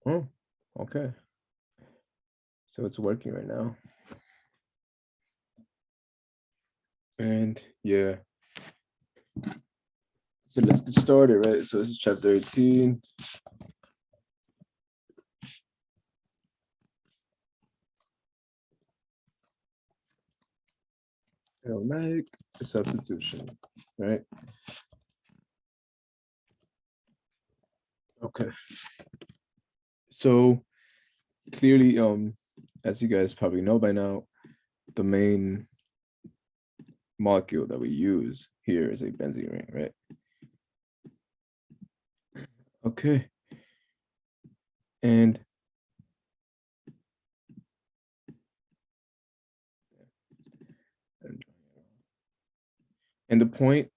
Oh, okay. So it's working right now. And yeah. So let's get started, right? So this is chapter 18. Aromatic substitution, right? Okay. So clearly, as you guys probably know by now, the main molecule that we use here is a benzene ring, right? Okay. And the point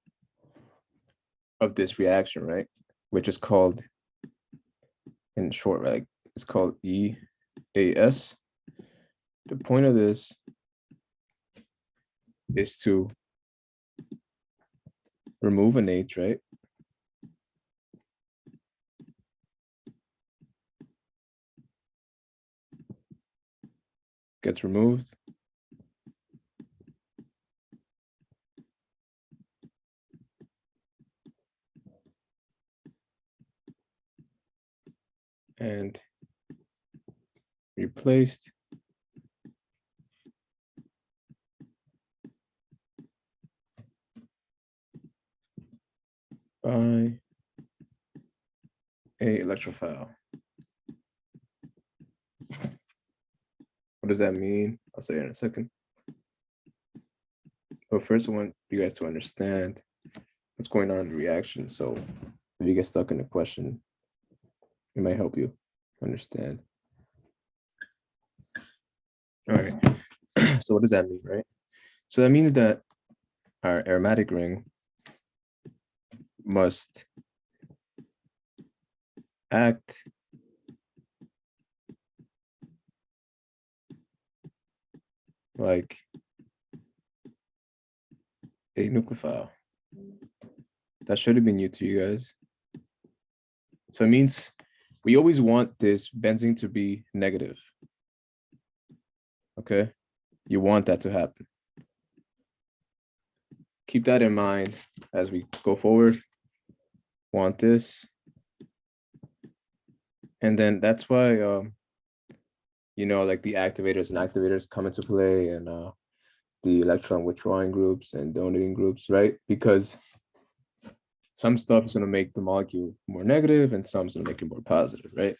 of this reaction, right, which is called in short, right, it's called EAS. The point of this is to remove an H, right? Gets removed. And replaced by a electrophile. What does that mean? I'll say in a second. But first, I want you guys to understand what's going on in the reaction. So if you get stuck in a question, it might help you understand. All right. So what does that mean, right? So that means that our aromatic ring must act like a nucleophile. That should have been new to you guys. So it means we always want this benzene to be negative. Okay, you want that to happen. Keep that in mind as we go forward. Want this. And then that's why, you know, like the activators and activators come into play, and the electron withdrawing groups and donating groups, right? Because some stuff is going to make the molecule more negative and some is going to make it more positive, right?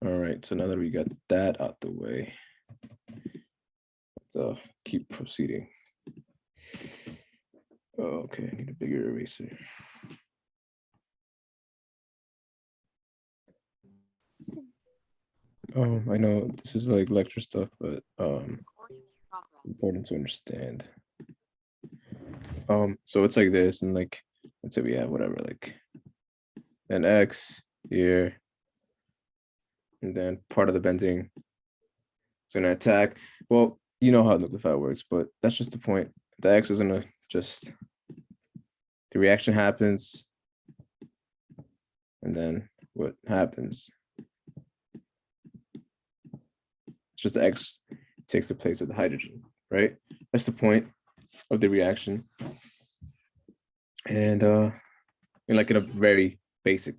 All right, so now that we got that out the way, let's keep proceeding. Okay, I need a bigger eraser. I know this is like lecture stuff, but important to understand. So it's like this, and like let's say we have whatever, like an X here, and then part of the benzene is gonna attack. Well, you know how nucleophile works, but that's just the point. The X is gonna just, the reaction happens, and then what happens? It's just the X takes the place of the hydrogen, right? That's the point of the reaction. And like in a very basic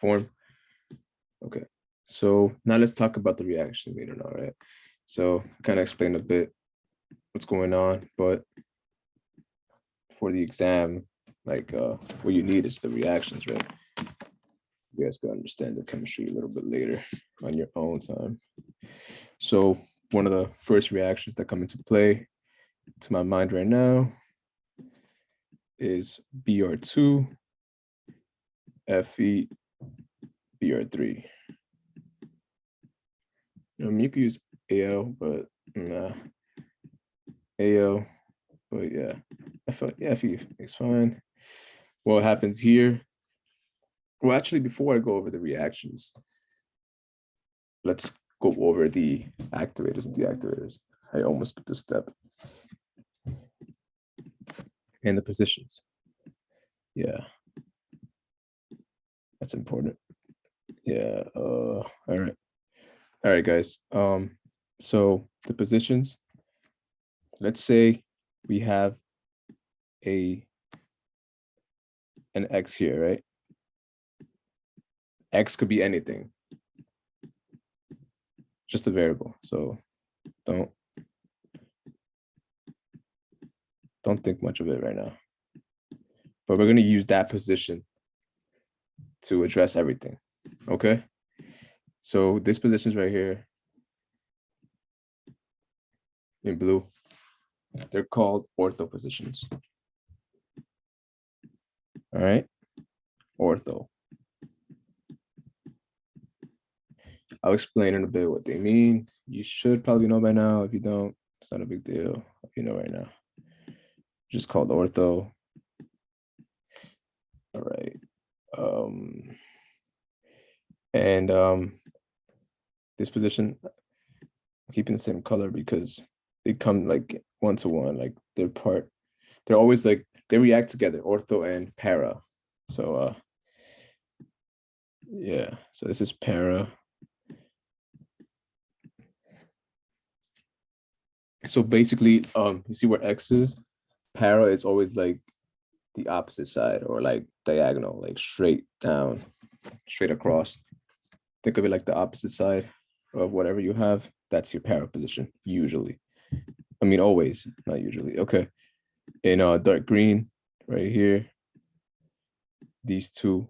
form. Okay, so now let's talk about the reaction later on, right? So kind of explain a bit what's going on, but for the exam, like what you need is the reactions, right? You guys can understand the chemistry a little bit later on your own time. So one of the first reactions that come into play to my mind right now is Br2 Fe Br3. You could use Al, but nah, Al, but yeah, Fe is fine. What happens here? Well, actually, before I go over the reactions, let's go over the activators and deactivators. I almost skipped a step. And the positions. Yeah. That's important. Yeah. All right, guys. So the positions, let's say we have an X here, right? X could be anything, just a variable. So don't think much of it right now. But we're going to use that position to address everything. Okay. So this position's right here in blue. They're called ortho positions. All right. Ortho. I'll explain in a bit what they mean. You should probably know by now. If you don't, it's not a big deal. If you know right now. Just called ortho. All right. This position, I'm keeping the same color because they come like one to one, like they're always like, they react together, ortho and para. So yeah, so this is para. So basically, you see where X is? Para is always like the opposite side, or like diagonal, like straight down, straight across. Think of it like the opposite side of whatever you have. That's your para position, usually. I mean, always, not usually. Okay. In dark green, right here, these two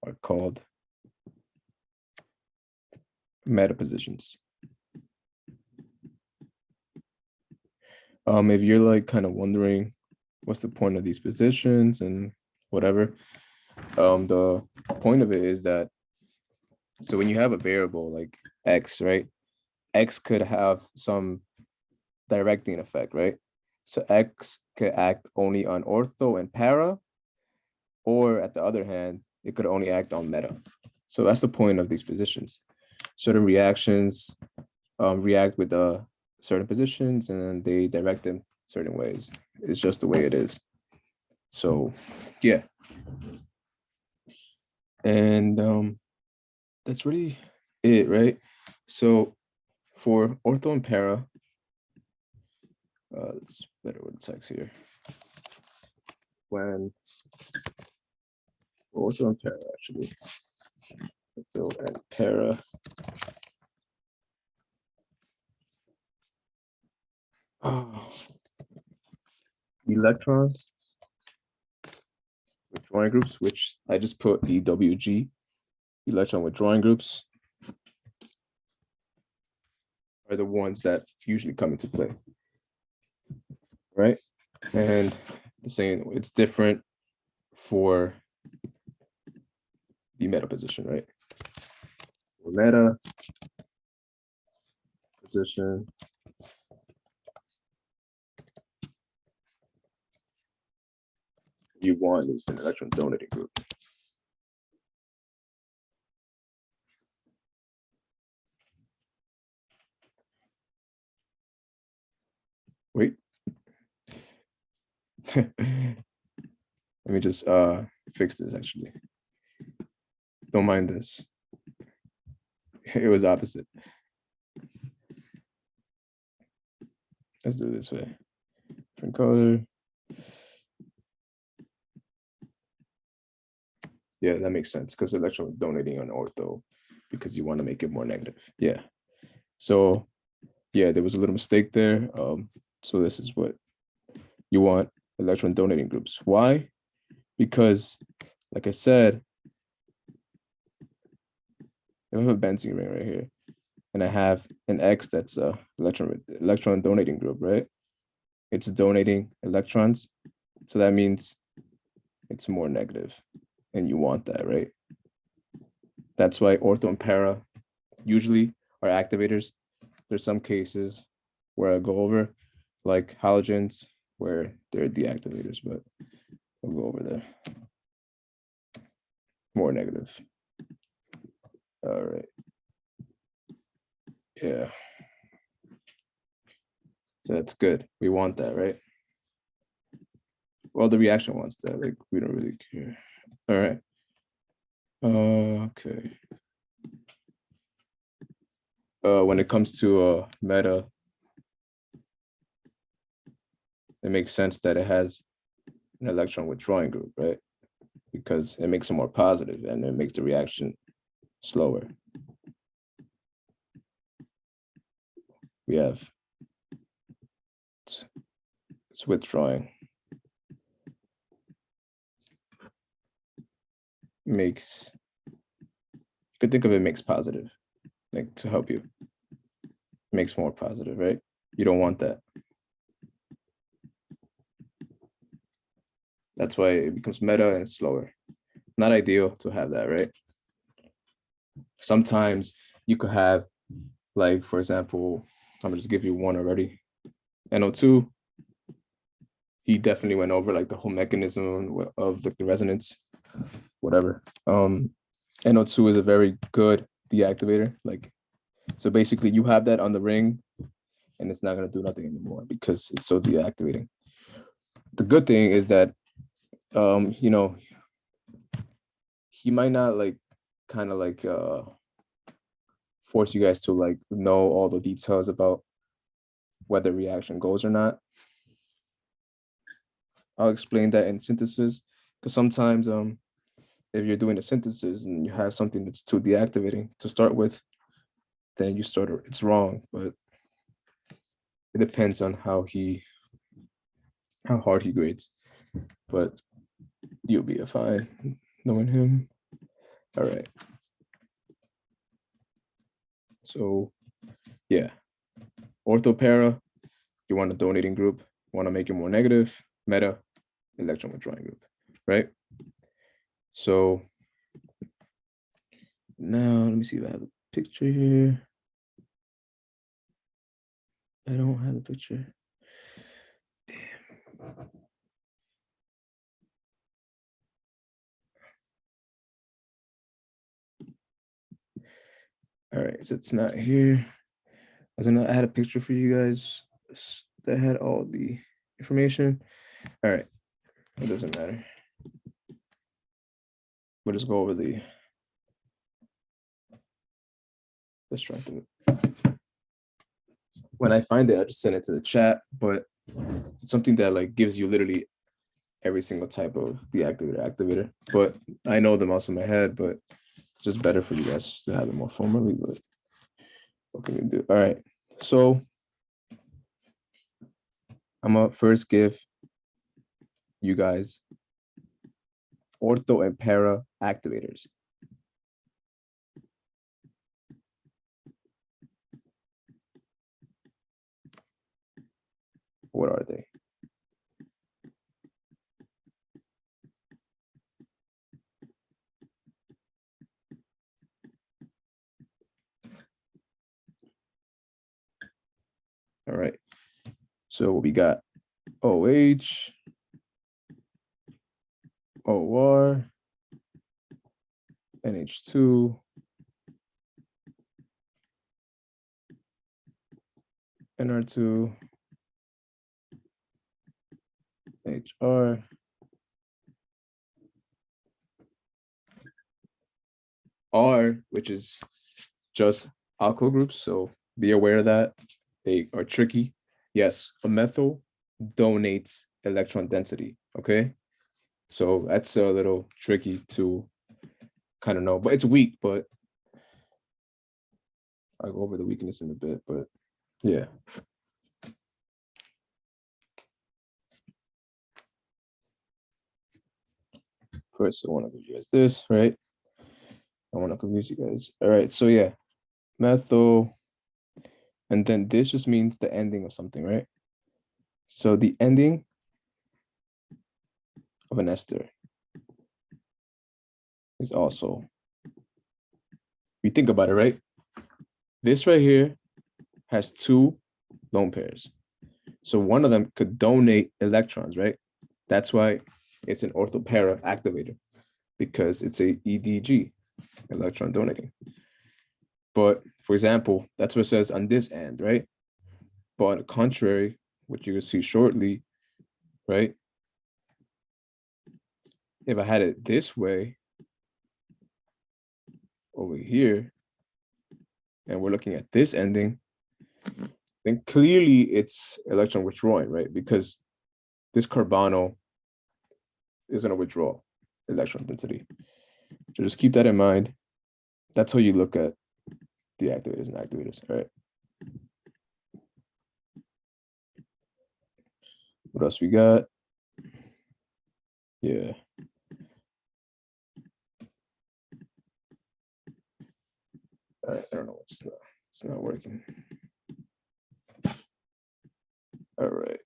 are called meta positions. If you're like kind of wondering what's the point of these positions and whatever, the point of it is that, so when you have a variable like X, right? X could have some directing effect, right? So X could act only on ortho and para, or at the other hand, it could only act on meta. So that's the point of these positions. Certain reactions react with certain positions, and then they direct them certain ways. It's just the way it is. So yeah. And that's really it, right? So for ortho and para, it's better with text here. When ortho and para, actually, ortho and para, electrons withdrawing groups, which I just put EWG, electron withdrawing groups, are the ones that usually come into play, right? And the same, it's different for the meta position, right? For meta position, you want is an electron donating group. Wait. Let me just fix this actually. Don't mind this. It was opposite. Let's do it this way. Different color. Yeah, that makes sense because electron donating on ortho because you want to make it more negative. Yeah. So yeah, there was a little mistake there. So this is what you want, electron donating groups. Why? Because like I said, if I have a benzene ring right here, and I have an X that's a electron donating group, right? It's donating electrons. So that means it's more negative, and you want that, right? That's why ortho and para usually are activators. There's some cases where I go over, like halogens, where they're deactivators, but we'll go over there. More negative. All right. Yeah. So that's good. We want that, right? Well, the reaction wants that. Like, we don't really care. All right. Okay. When it comes to meta, it makes sense that it has an electron withdrawing group, right? Because it makes it more positive and it makes the reaction slower. We have it's withdrawing. Makes, you could think of it makes positive, like to help you. Makes more positive, right? You don't want that. That's why it becomes meta and slower. Not ideal to have that, right? Sometimes you could have, like, for example, I'm gonna just give you one already. NO2, he definitely went over like the whole mechanism of the resonance, whatever. NO2 is a very good deactivator. Like, so basically you have that on the ring and it's not gonna do nothing anymore because it's so deactivating. The good thing is that, you know, he might not like kind of like force you guys to like know all the details about whether reaction goes or not. I'll explain that in synthesis, because sometimes if you're doing a synthesis and you have something that's too deactivating to start with, then you start it's wrong. But it depends on how hard he grades. But you'll be fine knowing him. All right. So yeah, orthopara, you want a donating group, want to make it more negative, meta, electron withdrawing group, right? So now let me see if I have a picture here. I don't have a picture. Damn. All right, so it's not here. I had a picture for you guys that had all the information. All right, it doesn't matter. We'll just go over the, let's try to, when I find it, I'll just send it to the chat, but it's something that like gives you literally every single type of activator. But I know them also in my head, but it's just better for you guys to have it more formally, but what can we do? All right, so I'm gonna first give you guys ortho and para activators. What are they? All right, so we got OH, OR, NH2, NR2, HR, R, which is just alkyl groups. So be aware of that. They are tricky. Yes, a methyl donates electron density. Okay. So that's a little tricky to kind of know, but it's weak, but I'll go over the weakness in a bit, but yeah. First, I want to give you guys this, right? I want to confuse you guys. All right, so yeah, methyl, and then this just means the ending of something, right? So the ending of an ester is also, you think about it, right? This right here has two lone pairs. So one of them could donate electrons, right? That's why it's an orthopara activator, because it's a EDG, electron donating. But for example, that's what it says on this end, right? But on the contrary, which you will see shortly, right? if I had it this way over here, and we're looking at this ending, then clearly it's electron withdrawing, right? Because this carbonyl is going to withdraw electron density. So just keep that in mind. That's how you look at deactivators and activators, all right? What else we got? Yeah. All right, I don't know, it's not working. All right.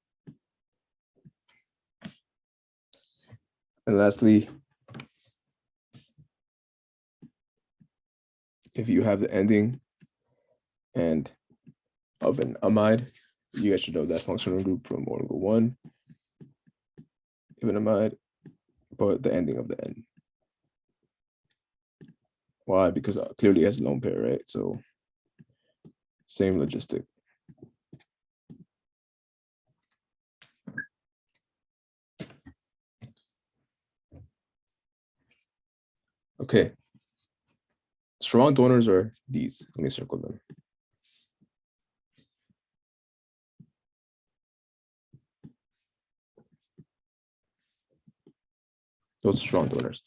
And lastly, if you have the ending and of an amide, you guys should know that functional group from Orgo I, of an amide, but the ending of the end. Why? Because clearly it has a lone pair, right? So same logistic. Okay. Strong donors are these. Let me circle them. Those are strong donors.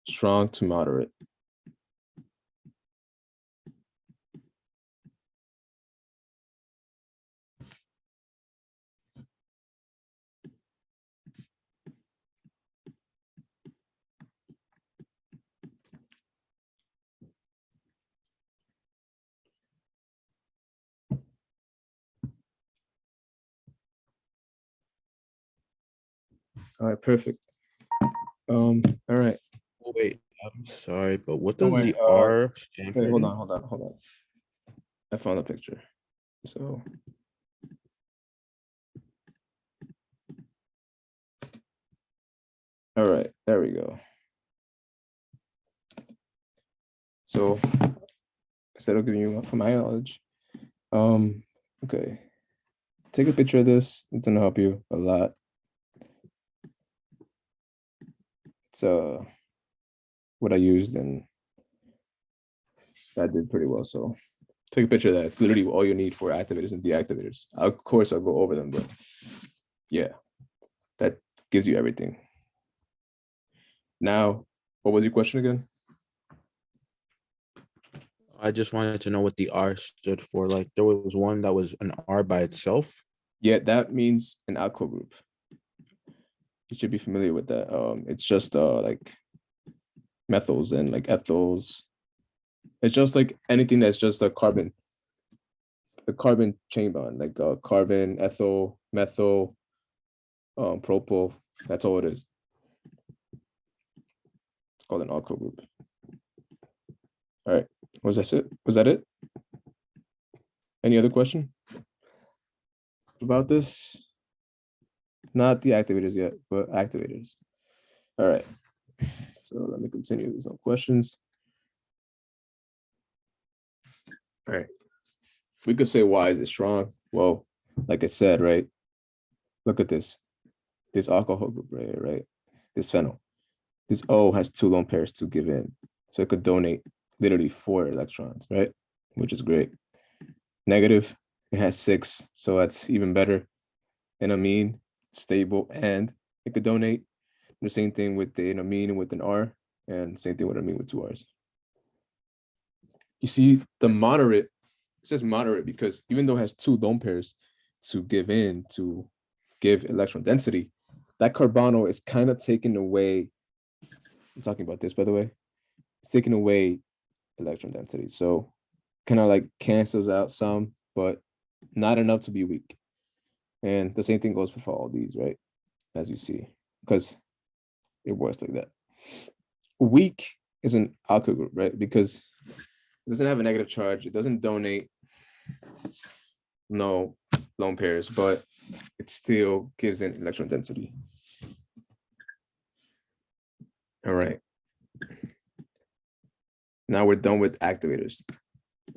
Strong to moderate. All right, perfect. All right. Oh, wait, I'm sorry, but what Don't does worry. the R stand Wait, for hold again? on. I found a picture. So all right, there we go. So instead of giving you from my knowledge, okay, take a picture of this. It's gonna help you a lot. It's what I used and that did pretty well. So take a picture of that. It's literally all you need for activators and deactivators. Of course, I'll go over them, but yeah, that gives you everything. Now, what was your question again? I just wanted to know what the R stood for. Like there was one that was an R by itself. Yeah, that means an alkyl group. You should be familiar with that. It's just like methyls and like ethyls. It's just like anything that's just a carbon chain bond, like carbon, ethyl, methyl, propyl. That's all it is. It's called an alkyl group. All right. Was that it? Was that it? Any other question about this? Not the activators yet, but activators. All right. So let me continue with some questions. All right. We could say, why is it strong? Well, like I said, right? Look at this. This alcohol group right? This phenyl. This O has two lone pairs to give in. So it could donate literally 4 electrons, right? Which is great. Negative, it has 6. So that's even better. An amine, stable, and it could donate. The same thing with the amine with an R, and same thing with amine with 2 R's. You see the moderate, it says moderate because even though it has 2 lone pairs to give in to give electron density, that carbonyl is kind of taken away. I'm talking about this, by the way. It's taking away electron density. So kind of like cancels out some, but not enough to be weak. And the same thing goes for all these, right? As you see, because it works like that. Weak is an alkyl group, right? Because it doesn't have a negative charge. It doesn't donate no lone pairs, but it still gives in electron density. All right. Now we're done with activators.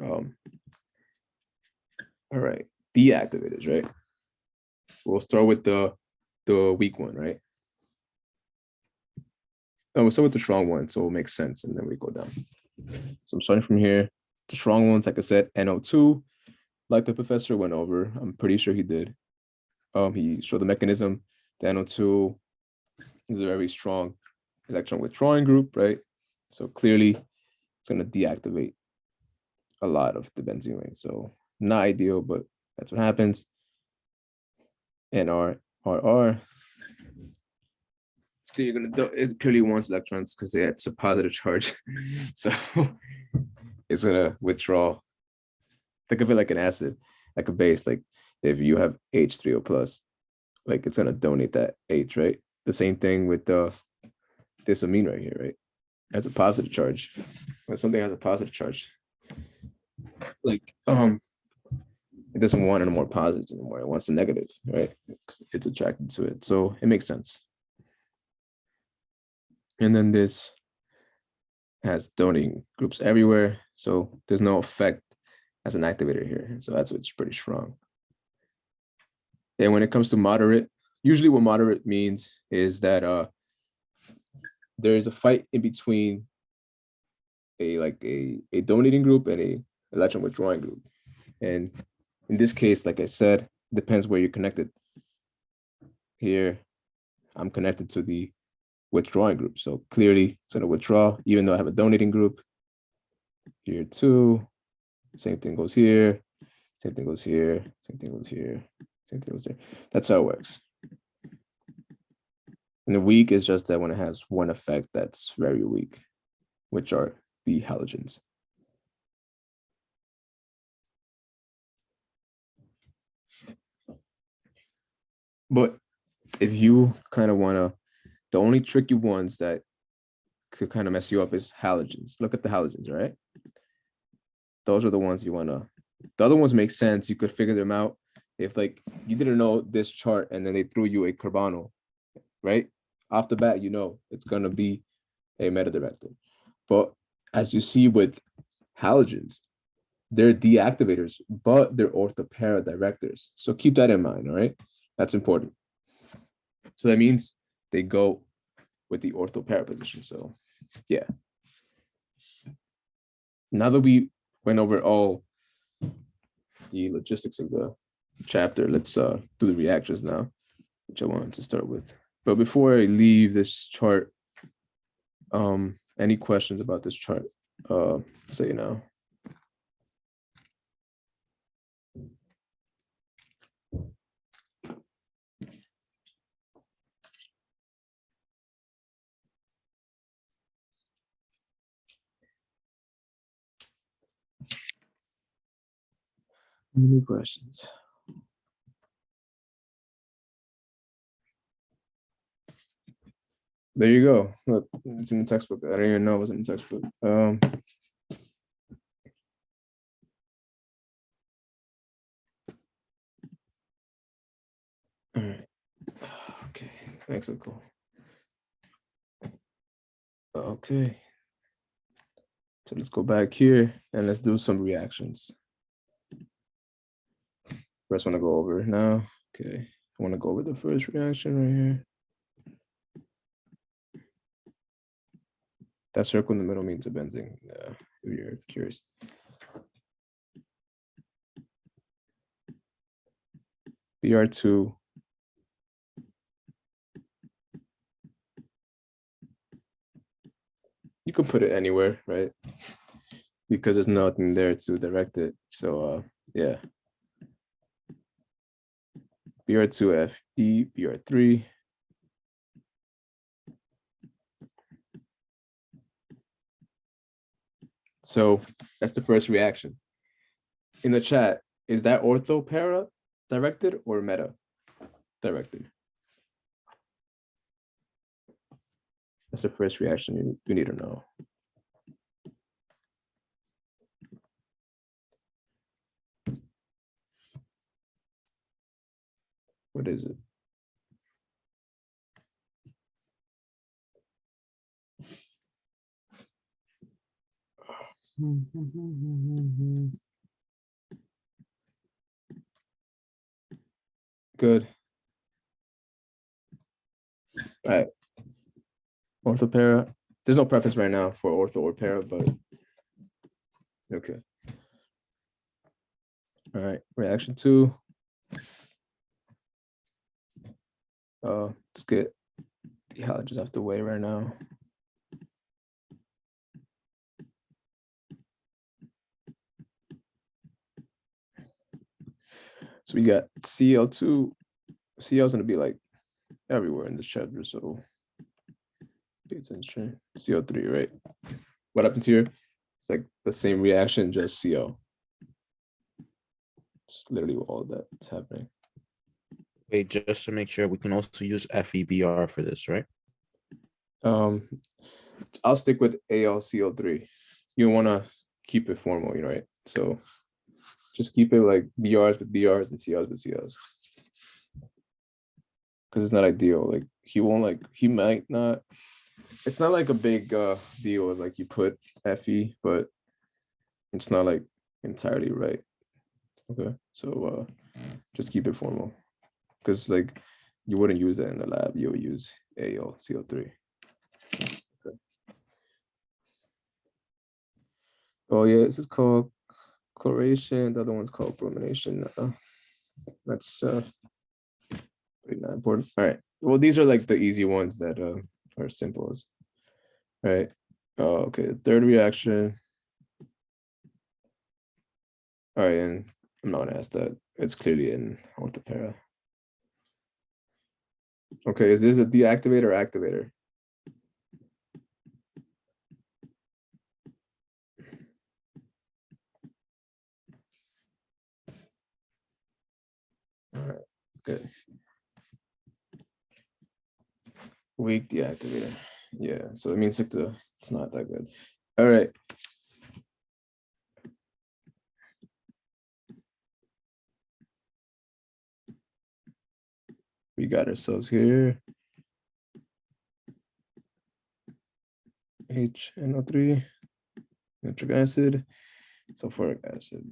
All right, deactivators, right? We'll start with the the weak one, right? Oh, we'll start with the strong one, so it makes sense, and then we go down. So I'm starting from here. The strong ones, like I said, NO2, like the professor went over. I'm pretty sure he did. He showed the mechanism. The NO2 is a very strong electron withdrawing group, right? So clearly, it's going to deactivate a lot of the benzene rings. So not ideal, but that's what happens. And R. It's clearly going to, it clearly wants electrons because it's a positive charge. So it's going to withdraw. Think of it like an acid, like a base. Like if you have H3O plus, like it's going to donate that H, right? The same thing with this amine right here, right? Has a positive charge. When something has a positive charge, like it doesn't want any more positives anymore. It wants the negative, right? It's attracted to it. So it makes sense. And then this has donating groups everywhere. So there's no effect as an activator here. So that's what's pretty strong. And when it comes to moderate, usually what moderate means is that there is a fight in between a donating group and a electron withdrawing group. And in this case, like I said, depends where you're connected. Here, I'm connected to the withdrawing group. So clearly it's gonna withdraw, even though I have a donating group. Here too, same thing goes here, same thing goes here, same thing goes here, same thing goes there. That's how it works. And the weak is just that when it has one effect that's very weak, which are the halogens. But if you kind of want to, the only tricky ones that could kind of mess you up is halogens. Look at the halogens, right? Those are the ones you want to, the other ones make sense. You could figure them out. If like you didn't know this chart and then they threw you a carbonyl, right? Off the bat, you know it's going to be a meta director. But as you see with halogens, they're deactivators, but they're orthopara directors. So keep that in mind, all right? That's important. So that means they go with the orthopara position. So yeah. Now that we went over all the logistics of the chapter, let's do the reactions now, which I wanted to start with. But before I leave this chart, any questions about this chart? Say now. Any questions? There you go. Look, it's in the textbook. I didn't even know it was in the textbook. All right. Okay. Excellent. Cool. Okay. So let's go back here and let's do some reactions. First one to go over now. Okay. I want to go over the first reaction right here. That circle in the middle means a benzene, if you're curious. Br2. You could put it anywhere, right? Because there's nothing there to direct it. So yeah. Br2Fe, Br3. So that's the first reaction. In the chat, is that ortho para directed or meta directed? That's the first reaction you need to know. What is it? Good. All right. Ortho para. There's no preference right now for ortho or para, but okay. All right. Reaction 2. Let's get the halogens out the way right now. So we got Cl2. Cl is gonna be like everywhere in the chapter, so pay attention. CO3, right? What happens here? It's like the same reaction, just CO. It's literally all that's happening. Wait, just to make sure, we can also use FeBr for this, right? I'll stick with AlCO3. You want to keep it formal, right? So just keep it like BRs with BRs and CRs with CRs. Because it's not ideal. Like he might not. It's not like a big deal like you put Fe, but it's not like entirely right. Okay, so just keep it formal. Because like you wouldn't use that in the lab. You would use AlCO3. Okay. Oh yeah, this is called chloration. The other one's called bromination. That's pretty not important. All right. Well, these are like the easy ones that are simple as. All right. Oh, okay. The third reaction. All right, and I'm not gonna ask that. It's clearly in orthopara. Okay, is this a deactivator or activator? All right, good. Weak deactivator. Yeah, so it means like it's not that good. All right. We got ourselves here. HNO3, nitric acid, sulfuric acid.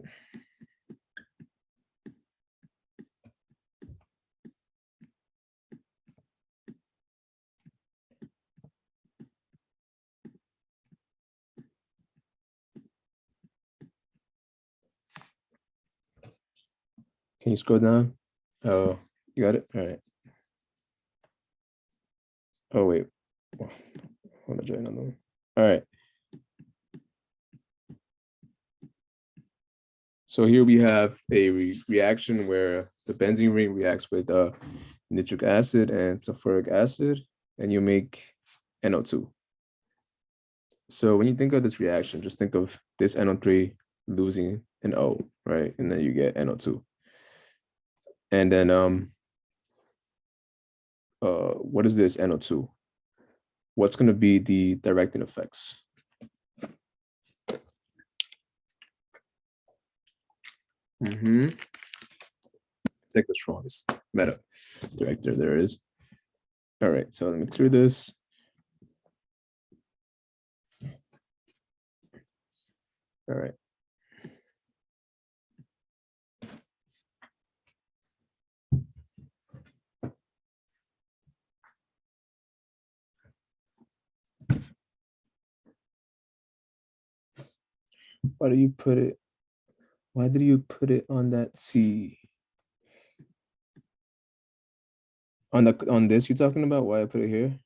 Can you scroll down? Oh, you got it? All right. Oh, wait. I want to join another one. All right. So here we have a reaction where the benzene ring reacts with nitric acid and sulfuric acid, and you make NO2. So when you think of this reaction, just think of this NO3 losing an O, right? And then you get NO2. And then what is this NO2? What's going to be the directing effects? It's like the strongest meta director there is. All right, so let me clear this. All right. Why do you put it? Why did you put it on that C? On this you're talking about? Why I put it here?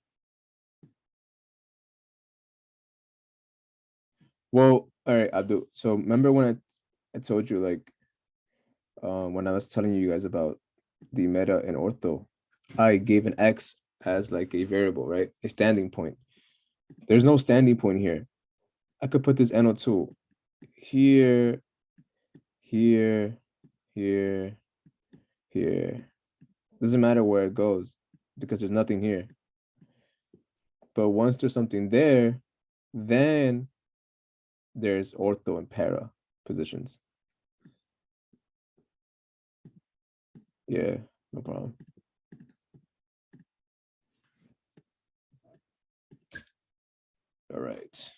Well, all right, I'll do. So remember when I told you like when I was telling you guys about the meta and ortho, I gave an X as like a variable, right? A standing point. There's no standing point here. I could put this NO2 here, here, here, here. Doesn't matter where it goes because there's nothing here. But once there's something there, then there's ortho and para positions. Yeah, no problem. All right.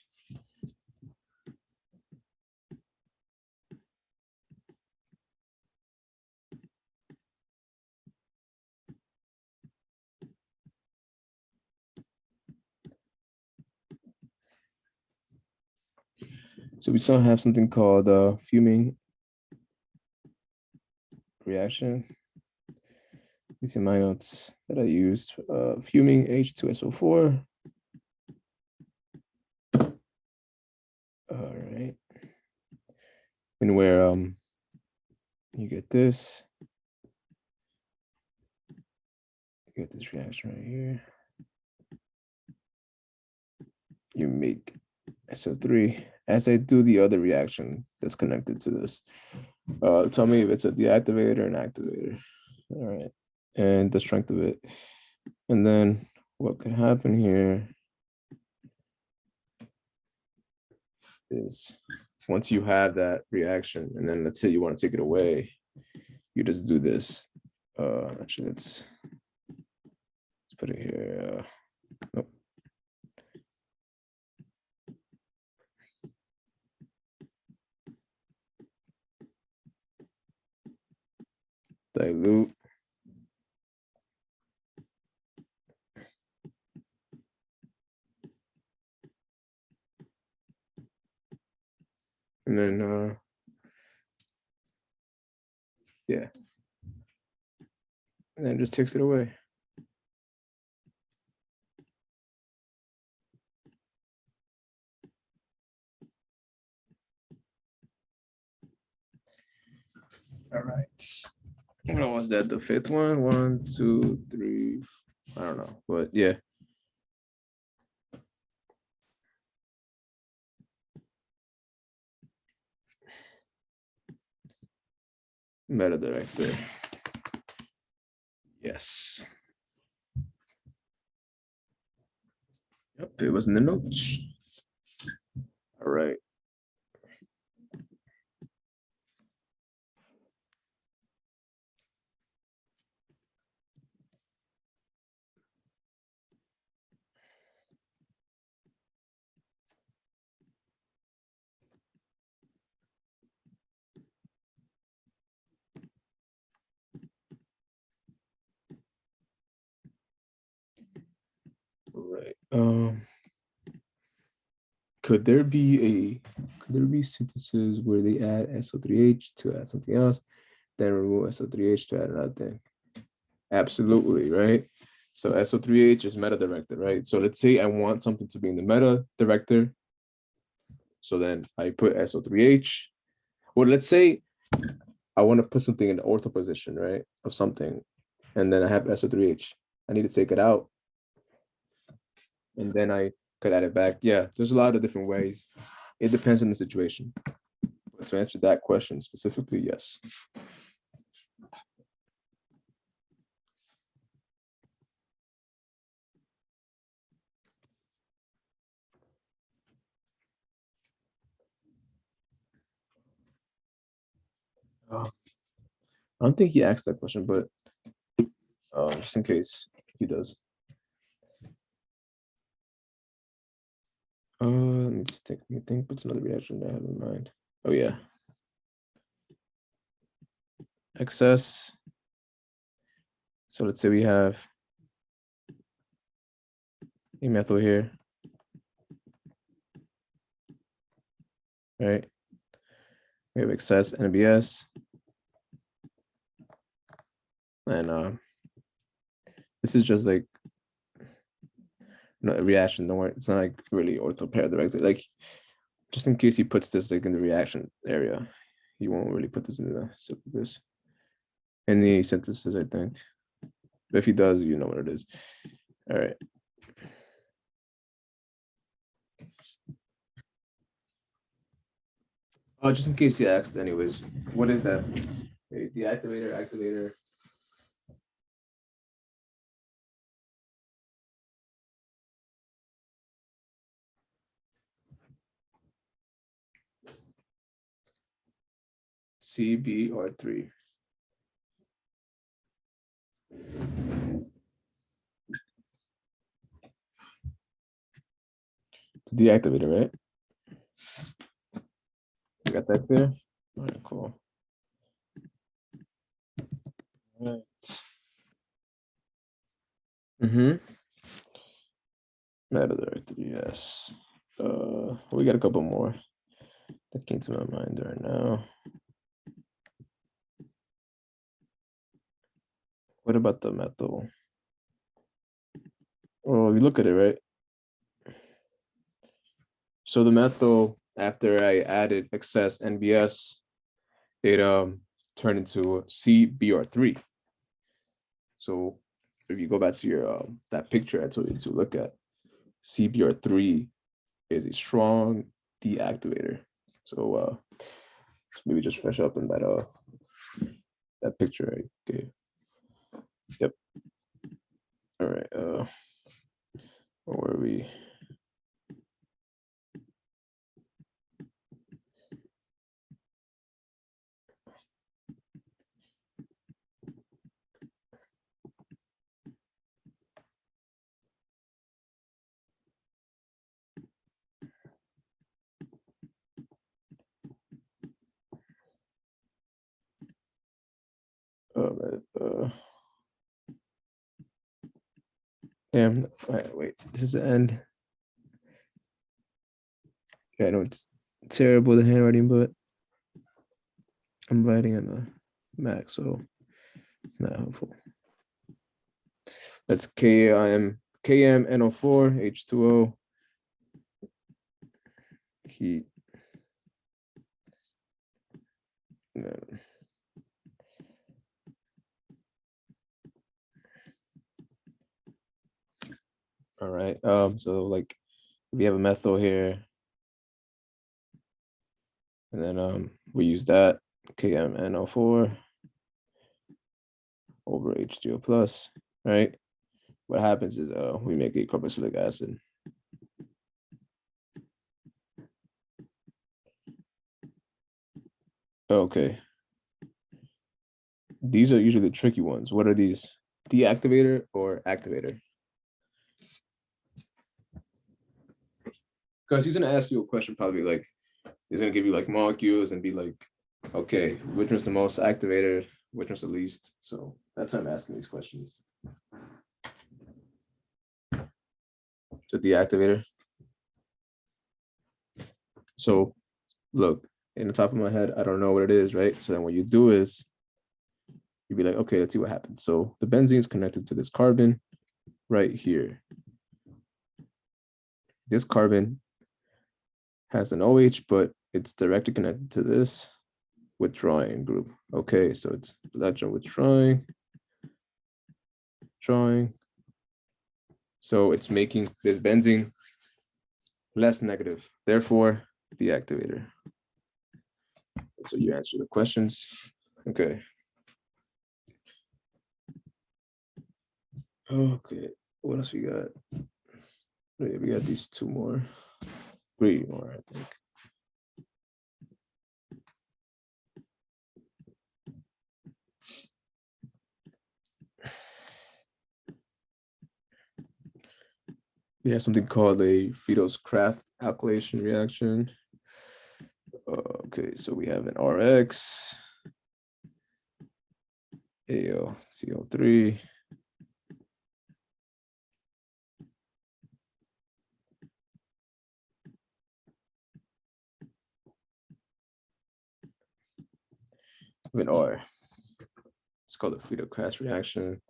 So we still have something called fuming reaction. These are my notes that I used. Fuming H2SO4. All right. And where you get this. You get this reaction right here. You make SO3 as I do the other reaction that's connected to this. Tell me if it's a deactivator or an activator. All right. And the strength of it. And then what could happen here is once you have that reaction, and then let's say you want to take it away, you just do this. Actually, let's put it here. Nope. Dilute. And then, yeah. And then just takes it away. All right. What was that? The fifth one? 1, 2, 3. I don't know, but yeah. Meta director. Yes. Yep, it was in the notes. All right. Right. Could there be synthesis where they add SO3H to add something else, then remove SO3H to add another thing? Absolutely, right? So SO3H is meta directed, right? So let's say I want something to be in the meta director. So then I put SO3H. Well, let's say I want to put something in the ortho position, right? Of something. And then I have SO3H. I need to take it out. And then I could add it back. Yeah, there's a lot of different ways. It depends on the situation. But to answer that question specifically, yes. I don't think he asked that question, but just in case he does. Let me just think. Let me think. What's another reaction that I have in mind? Oh yeah. Excess. So let's say we have a methyl here, right? We have excess NBS, and this is just like a reaction. Don't worry, it's not like really ortho pair directly. Like just in case he puts this like in the reaction area, he won't really put this in the this. In the synthesis, I think. But if he does, you know what it is. All right. Oh, just in case he asked, anyways, what is that? Deactivator, activator. CBR3. Deactivator, right? You got that there? All right, cool. All right. Mm-hmm. Meta director, yes. We got a couple more. That came to my mind right now. What about the methyl? Oh, you look at it, right? So the methyl, after I added excess NBS, it turned into CBr3. So if you go back to your that picture I told you to look at, CBr3 is a strong deactivator. So maybe just fresh up in that picture I gave. Yep. All right. Where were we? Damn. Wait. This is the end. Yeah, I know it's terrible, the handwriting, but I'm writing on the Mac, so it's not helpful. That's KMNO4 H2O heat. No. All right. So like we have a methyl here, and then we use that KMNO4 over H2O plus, right? What happens is we make a carboxylic acid. Okay. These are usually the tricky ones. What are these? Deactivator or activator? Because he's gonna ask you a question probably like, he's gonna give you like molecules and be like, okay, which one's the most activated, which one's the least? So that's why I'm asking these questions. So deactivator. So look, in the top of my head, I don't know what it is, right? So then what you do is you'd be like, okay, let's see what happens. So the benzene is connected to this carbon right here. This carbon has an OH, but it's directly connected to this withdrawing group. Okay, so it's electron withdrawing, drawing. So it's making this benzene less negative, therefore deactivator. So you answer the questions. Okay. Okay, what else we got? Wait, we got these two more, three more, I think. We have something called a Friedel-Crafts alkylation reaction. Okay, so we have an RX, AlCO3, an R. It's called the Friedel-Crafts reaction.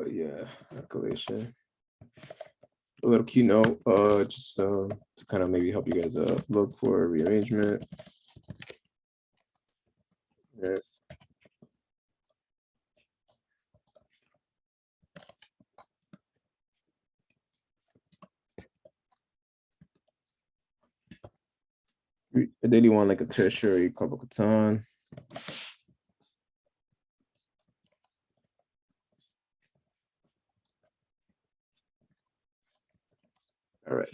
Yeah, alkylation. A little keynote, just to kind of maybe help you guys look for rearrangement. Yes. I daily want like a tertiary carbocation. All right.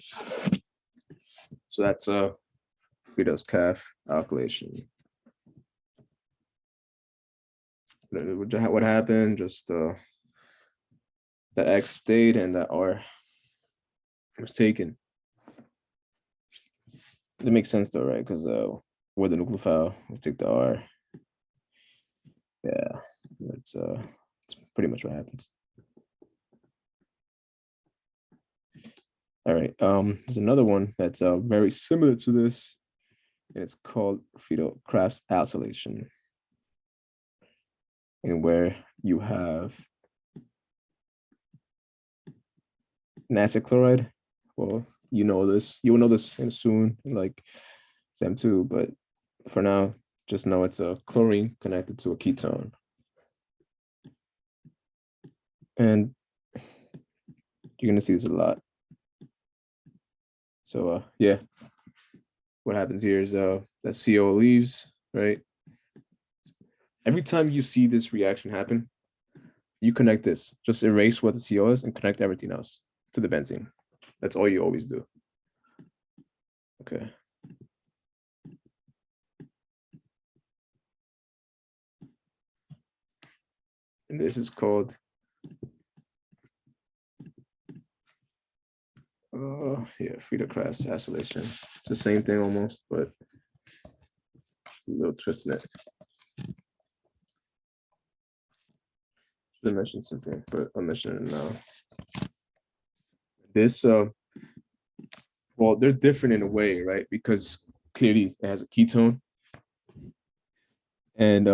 So that's a Friedel-Crafts alkylation. What happened? Just the X stayed and the R was taken. It makes sense though, right? Because with the nucleophile, we take the R. Yeah, that's pretty much what happens. All right, there's another one that's very similar to this, and it's called Friedel-Crafts acylation, and where you have an acid chloride. Well, you know this, you will know this in soon, like SEM 2, but for now, just know it's a chlorine connected to a ketone. And you're gonna see this a lot. So yeah, what happens here is that CO leaves, right? Every time you see this reaction happen, you connect this. Just erase what the CO is and connect everything else to the benzene. That's all you always do. Okay. And this is called Friedel-Crafts acylation. It's the same thing almost, but a little twist in it. Should have mentioned something, but I'll mention it now. This well, they're different in a way, right? Because clearly it has a ketone. And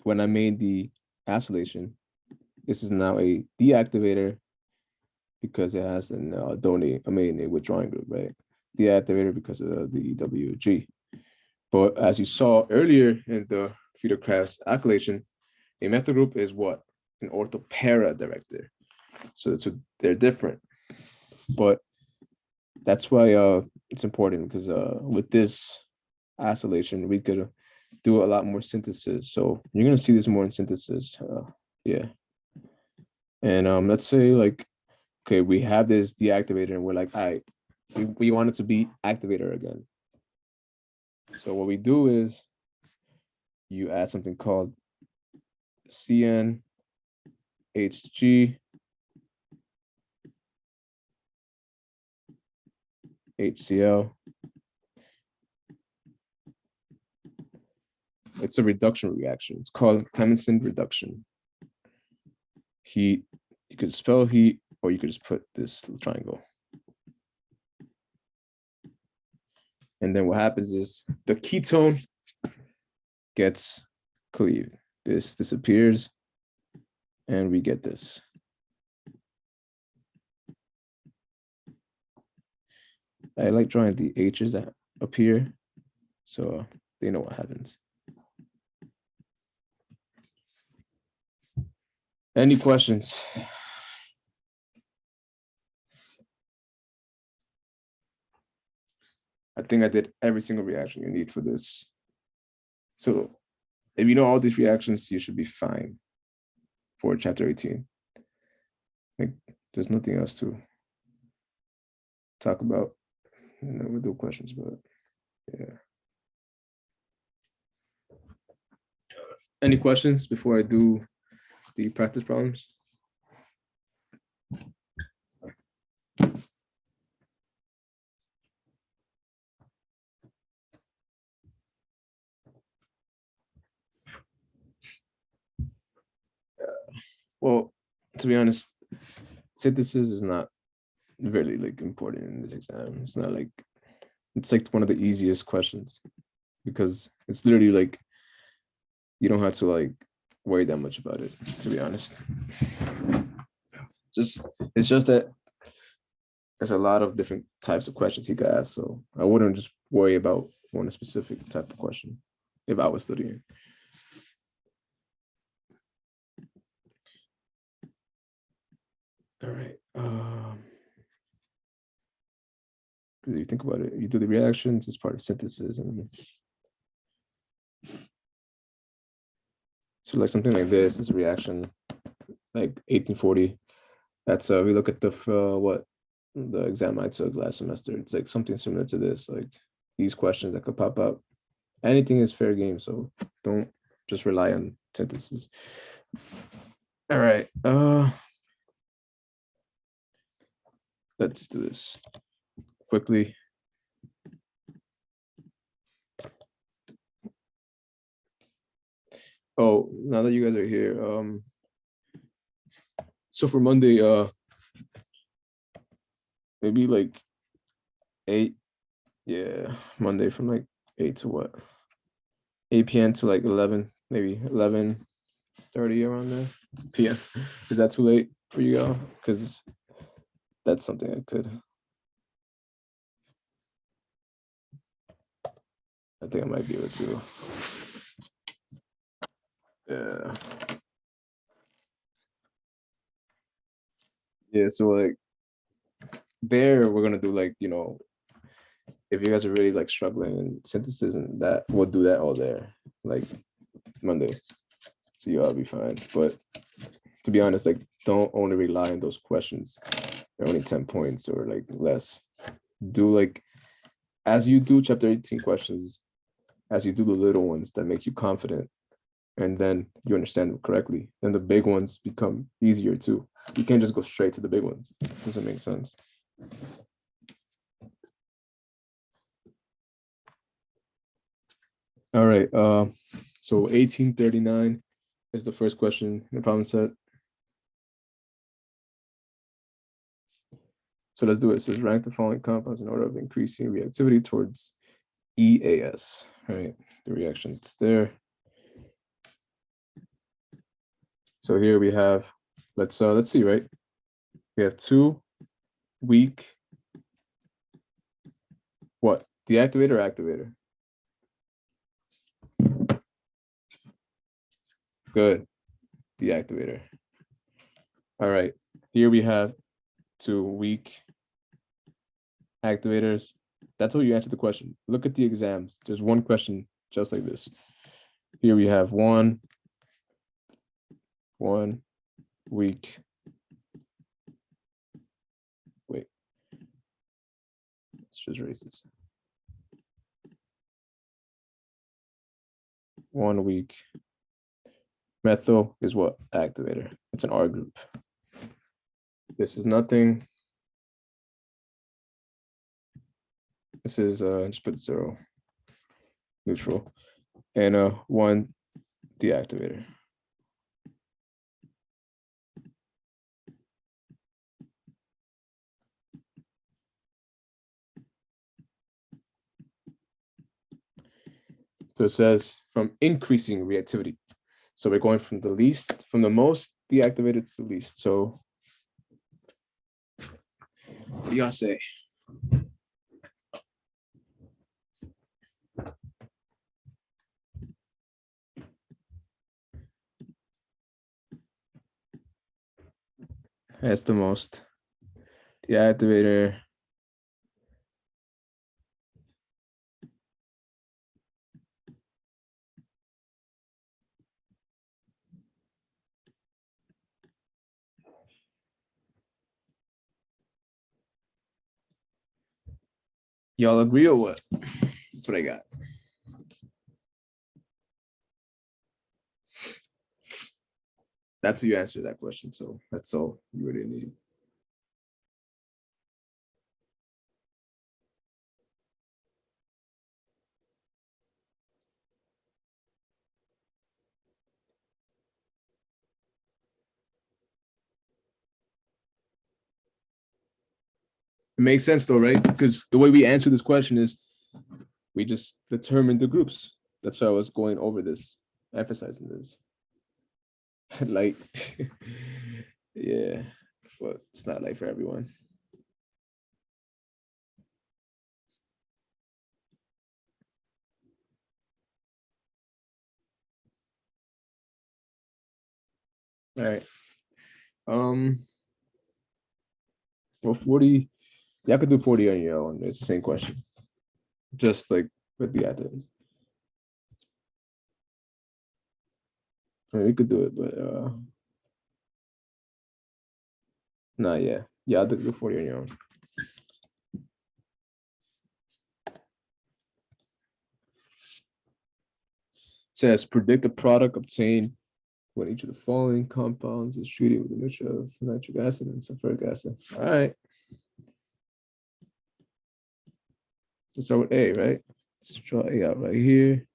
when I made the acylation, this is now a deactivator because it has an a withdrawing group, right? Deactivator because of the WG. But as you saw earlier in the Friedel-Crafts acylation, a methyl group is what? An orthopara director. So they're different. But that's why it's important, because with this acylation, we could do a lot more synthesis. So you're gonna see this more in synthesis. Yeah. And let's say like, okay, we have this deactivator and we're like, all right, we want it to be activator again. So what we do is you add something called CnHG HCl. It's a reduction reaction. It's called Clemmensen reduction. Heat, you could spell heat, or you could just put this triangle. And then what happens is the ketone gets cleaved. This disappears, and we get this. I like drawing the H's that appear, so they know what happens. Any questions? I think I did every single reaction you need for this. So if you know all these reactions, you should be fine for chapter 18. Like, there's nothing else to talk about. We'll do questions, but yeah. Any questions before I do the practice problems? Well, to be honest, synthesis is not really like important in this exam. It's not like, it's like one of the easiest questions because it's literally like you don't have to like worry that much about it, to be honest. It's just that there's a lot of different types of questions he could ask, so I wouldn't just worry about one specific type of question if I was studying. All right. Because you think about it, you do the reactions, it's part of synthesis, and so like something like this is a reaction, like 1840. That's we look at the what the exam I took last semester. It's like something similar to this, like these questions that could pop up. Anything is fair game, so don't just rely on synthesis. All right. Let's do this quickly. Oh, now that you guys are here, so for Monday, maybe like 8. Yeah, Monday from like 8 to what? 8 p.m. to like 11, maybe 11:30 around there. PM. Is that too late for you all? Because that's something I could. I think I might be able to. Yeah. Yeah. So like there, we're gonna do like, if you guys are really like struggling in synthesis and that, we'll do that all there, like Monday. So you all be fine. But to be honest, like don't only rely on those questions. They're only 10 points or like less. Do like as you do chapter 18 questions, as you do the little ones that make you confident, and then you understand them correctly, then the big ones become easier too. You can't just go straight to the big ones. Doesn't make sense. All right. So 1839 is the first question in the problem set. So let's do it. It says rank the following compounds in order of increasing reactivity towards EAS. All right, the reaction is there. So here we have, let's see, right? We have 2 weak, what? Deactivator or activator? Good. Deactivator. All right. Here we have 2 weak activators. That's how you answer the question. Look at the exams. There's one question just like this. Here we have one weak. Wait. Let's just erase this. 1 weak. Methyl is what? Activator. It's an R group. This is nothing. This is just put 0. Neutral. And 1 deactivator. So it says from increasing reactivity. So we're going from the most deactivated to the least. So what do y'all say? That's the most deactivator. Y'all agree or what? That's what I got. That's how you answer that question. So that's all you really need. It makes sense though, right? Because the way we answer this question is we just determine the groups. That's why I was going over this, emphasizing this. Like, yeah, but it's not like for everyone. All right. Well, 40, y'all could do 40 on your own. It's the same question. Just like with the atoms. I mean, we could do it, but not yet. Yeah, I'll do 40 on your own. It says predict the product obtained when each of the following compounds is treated with a mixture of nitric acid and sulfuric acid. All right. So start with A, right? Let's draw A out right here.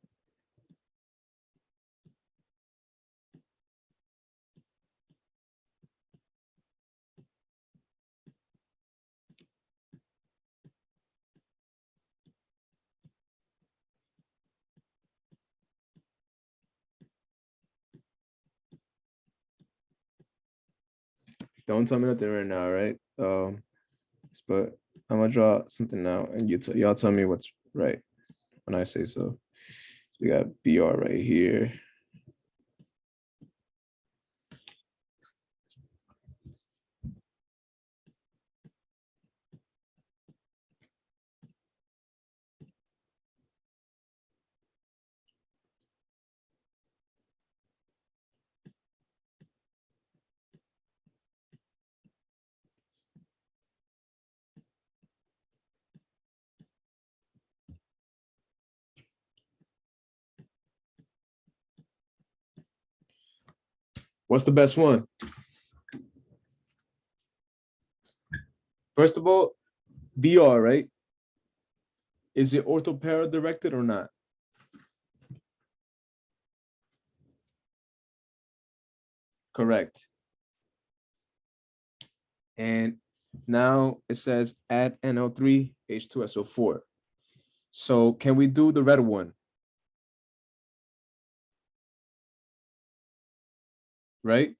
Don't tell me nothing right now, right? But I'm gonna draw something now, and y'all tell me what's right when I say so. So we got BR right here. What's the best one? First of all, BR, right? Is it orthopara directed or not? Correct. And now it says add NO3, H2SO4. So can we do the red one? Right?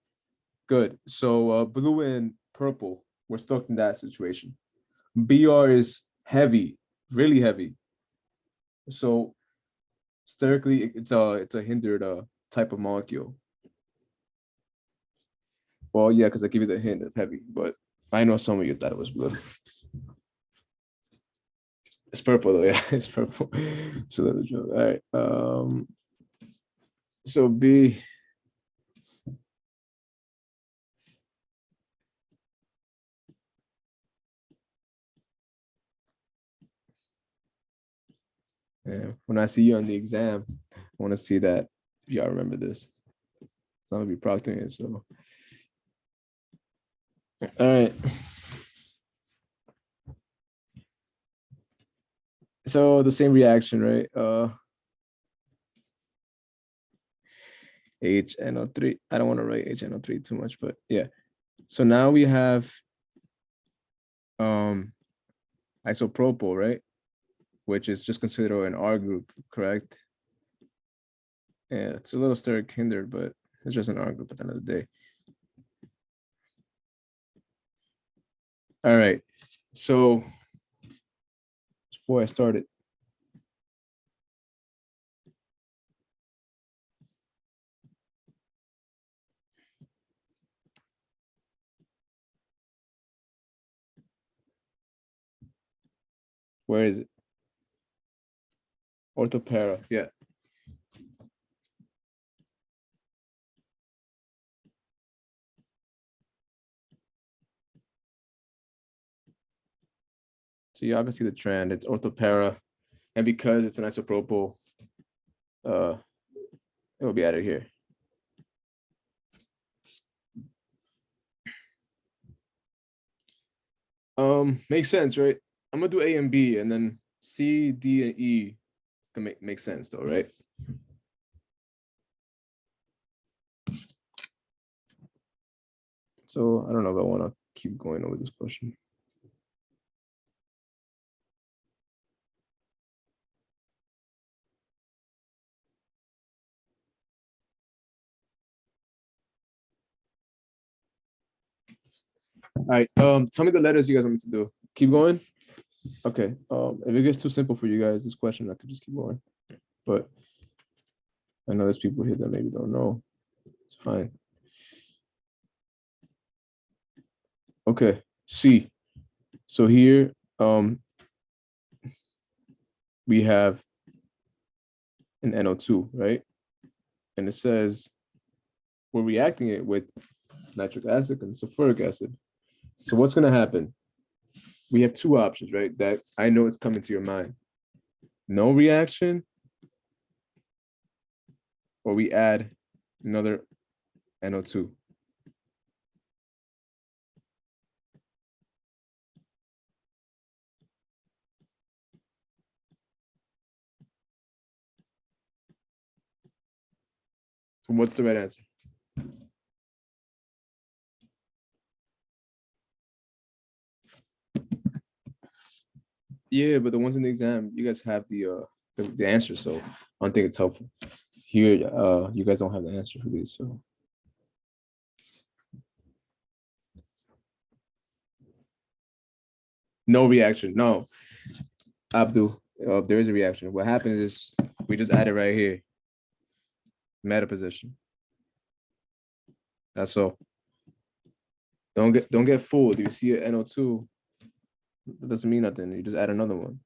Good. So blue and purple, we're stuck in that situation. BR is heavy, really heavy. So sterically, it's a hindered type of molecule. Well, yeah, because I give you the hint of heavy, but I know some of you thought it was blue. It's purple though, yeah, it's purple. So that's a joke. All right. So B. Yeah, when I see you on the exam, I want to see that y'all remember this. So I'm gonna be proctoring it. So, all right. So the same reaction, right? HNO3. I don't want to write HNO3 too much, but yeah. So now we have isopropyl, right? Which is just considered an R group, correct? Yeah, it's a little steric hindered, but it's just an R group at the end of the day. All right. So before I started, where is it? Orthopara, yeah. So y'all can see the trend. It's orthopara, and because it's an isopropyl, it will be added here. Makes sense, right? I'm gonna do A and B, and then C, D, and E can make sense though, right? So I don't know if I want to keep going over this question. All right. Tell me the letters you guys want me to do. Keep going. Okay. If it gets too simple for you guys, this question, I could just keep going. But I know there's people here that maybe don't know. It's fine. Okay. C. So here, we have an NO2, right? And it says we're reacting it with nitric acid and sulfuric acid. So what's going to happen? We have two options, right? That I know it's coming to your mind. No reaction, or we add another NO2. So what's the right answer? Yeah, but the ones in the exam, you guys have the answer, so I don't think it's helpful. Here, you guys don't have the answer for these, so No reaction. No, Abdul. There is a reaction. What happens is we just add it right here. Meta position. That's all. Don't get fooled. If you see an NO2, that doesn't mean nothing. You just add another one.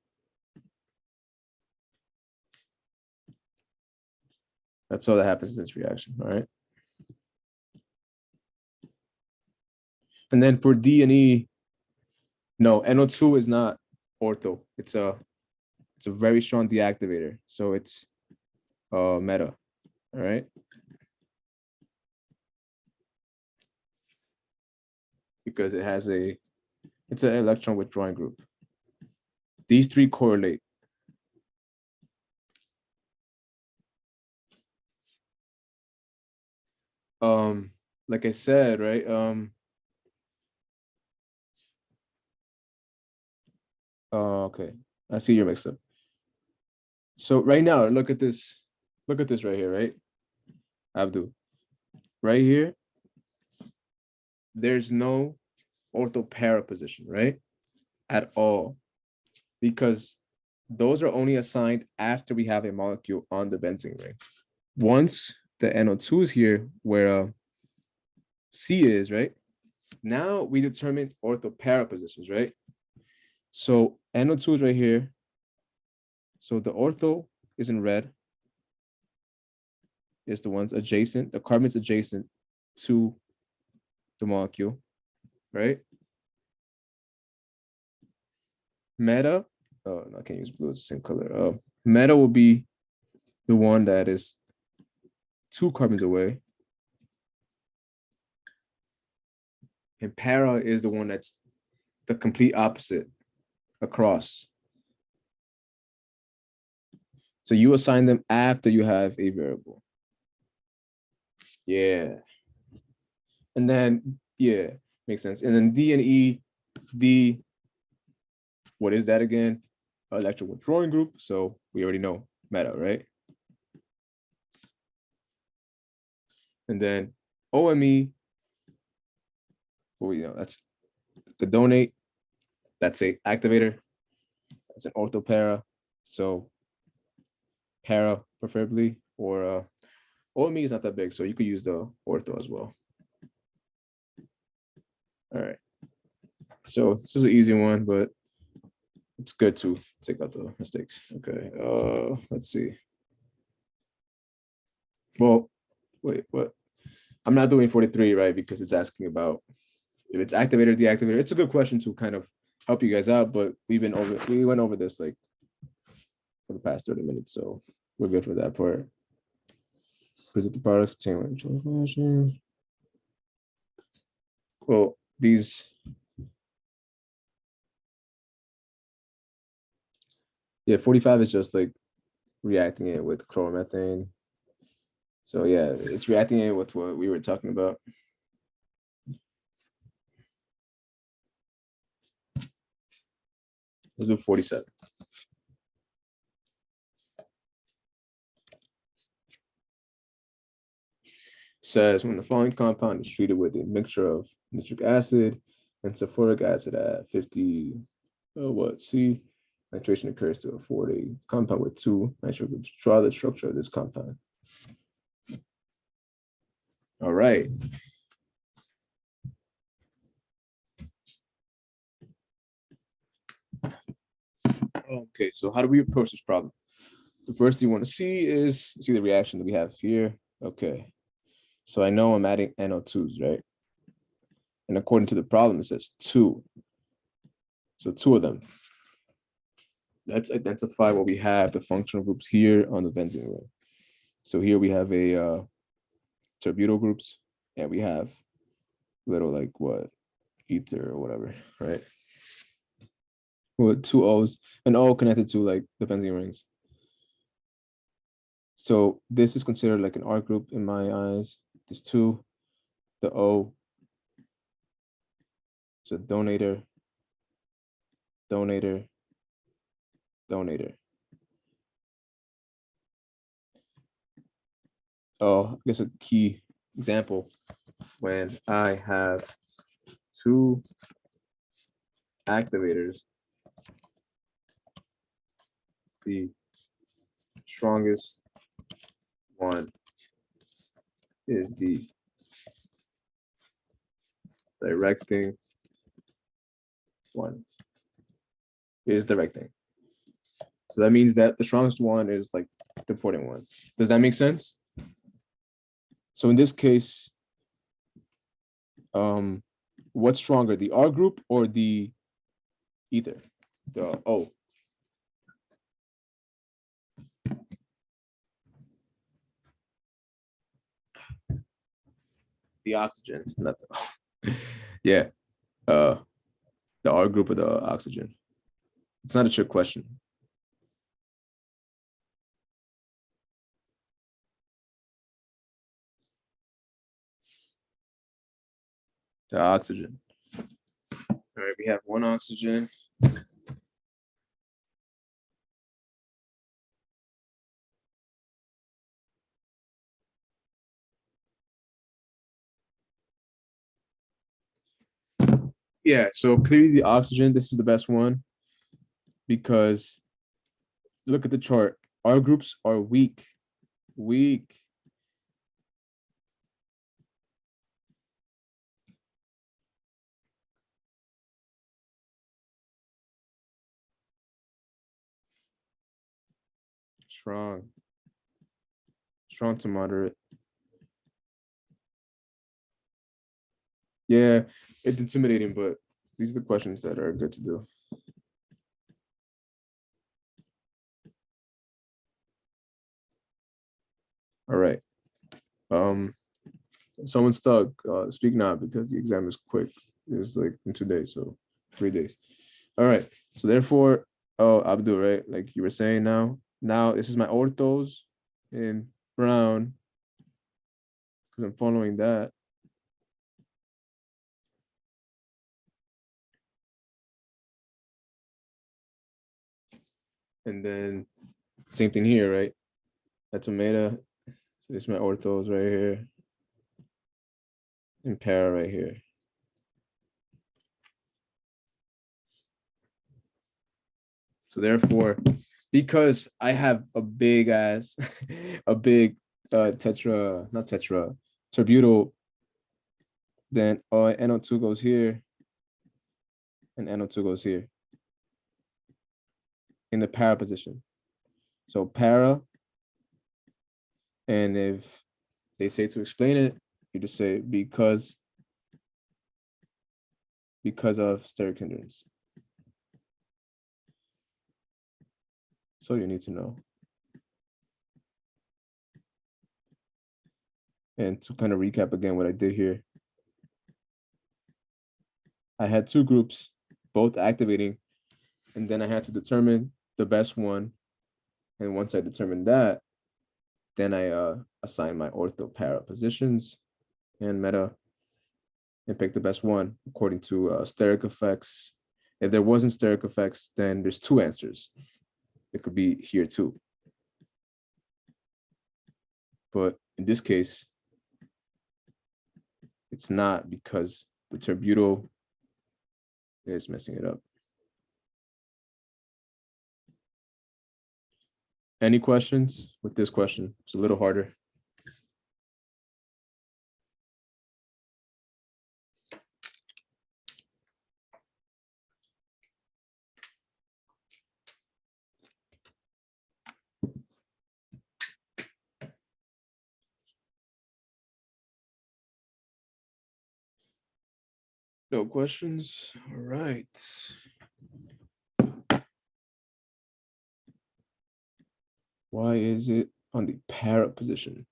That's all that happens in this reaction. All right. And then for D and E, no, NO2 is not ortho. It's a very strong deactivator. So it's meta. All right. Because it's an electron withdrawing group. These three correlate. Like I said, right? Okay. I see you're mixed up. So right now, look at this. Look at this right here, right? Abdul. Right here, there's no orthopara position, right? At all. Because those are only assigned after we have a molecule on the benzene ring. Once the NO2 is here, where C is, right? Now we determine orthopara positions, right? So NO2 is right here. So the ortho is in red. Is the ones adjacent, the carbons adjacent to the molecule, right? Meta, oh, I can't use blue, it's the same color. Meta will be the one that is 2 carbons away. And para is the one that's the complete opposite across. So you assign them after you have a variable. Yeah. And then, yeah, makes sense. And then D and E, D, what is that again? Electron withdrawing group. So we already know meta, right? And then OME, well, you know, that's the donate. That's a activator. That's an orthopara. So para preferably, or OME is not that big, so you could use the ortho as well. All right. So this is an easy one, but it's good to take out the mistakes. Okay. Let's see. Well, wait, what? I'm not doing 43, right? Because it's asking about if it's activator or deactivator. It's a good question to kind of help you guys out, but we went over this like for the past 30 minutes, so we're good for that part. Visit the products contain. Well, these. Yeah, 45 is just like reacting it with chloromethane. So yeah, it's reacting it with what we were talking about. Let's do 47. Says when the following compound is treated with a mixture of nitric acid and sulfuric acid at 50, C, nitration occurs to afford a compound with 2 nitric groups. Draw the structure of this compound. All right. Okay, so how do we approach this problem? The first thing you want to see the reaction that we have here. Okay, so I know I'm adding NO2s, right? And according to the problem, it says 2. So 2 of them. Let's identify what we have, the functional groups here on the benzene ring. So here we have a terbutyl groups, and we have little like what, ether or whatever, right? With 2 O's, and O connected to like the benzene rings. So this is considered like an R group in my eyes. There's 2, the O, so donator, donator, donator. Oh, I guess a key example when I have 2 activators the strongest one is the directing one. Is directing. So that means that the strongest one is like the important one. Does that make sense? So in this case, what's stronger, the R group or the ether? The O. The oxygen, not the yeah. The R group of the oxygen. It's not a trick question. The oxygen. All right, we have one oxygen. Yeah, so clearly the oxygen, this is the best one because look at the chart. R groups are weak. Weak. Strong. Strong to moderate. Yeah, it's intimidating, but these are the questions that are good to do. All right. Someone's stuck. Speak now because the exam is quick. It's like in 2 days, so 3 days. All right. So therefore, oh, Abdul, right? Like you were saying now. Now this is my orthos in brown because I'm following that. And then same thing here, right? That's omega. So this is my orthos right here. And para right here. So therefore, because I have a big ass, a big tetra, not tetra, terbutyl, then NO2 goes here and NO2 goes here in the para position. So para, and if they say to explain it, you just say because of steric hindrance. So you need to know. And to kind of recap again what I did here, I had two groups, both activating, and then I had to determine the best one. And once I determined that, then I assigned my ortho para positions and meta and picked the best one according to steric effects. If there wasn't steric effects, then there's two answers. It could be here too. But in this case, it's not because the terbutyl is messing it up. Any questions with this question? It's a little harder. No questions? All right. Why is it on the para position?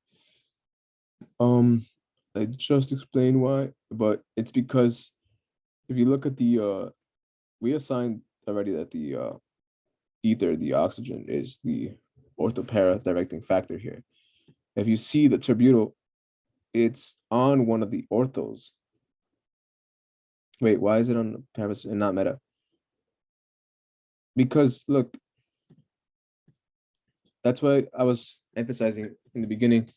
I just explained why, but it's because if you look at the we assigned already that the ether, the oxygen, is the orthopara directing factor here. If you see the terbutyl, it's on one of the orthos. Wait, why is it on the para and not meta? Because look, that's why I was emphasizing in the beginning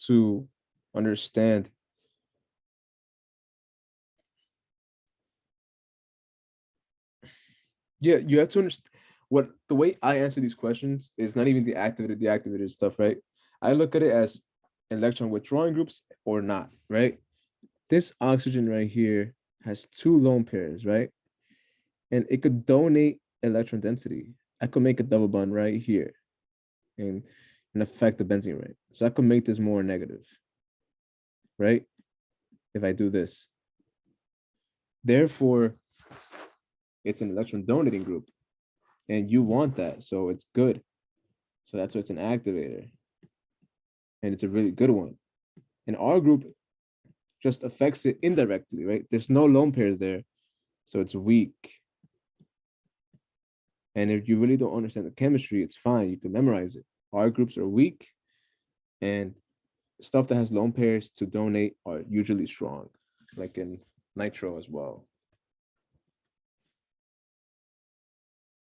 to understand. Yeah, you have to understand. the way I answer these questions is not even the activated stuff, right? I look at it as electron withdrawing groups or not, right? This oxygen right here has two lone pairs, right? And it could donate electron density. I could make a double bond right here and affect the benzene rate. So I could make this more negative, right? If I do this. Therefore, it's an electron donating group. And you want that, so it's good. So that's why it's an activator. And it's a really good one. And our group just affects it indirectly, right? There's no lone pairs there, so it's weak. And if you really don't understand the chemistry, it's fine. You can memorize it. Our groups are weak, and stuff that has lone pairs to donate are usually strong, like in nitro as well.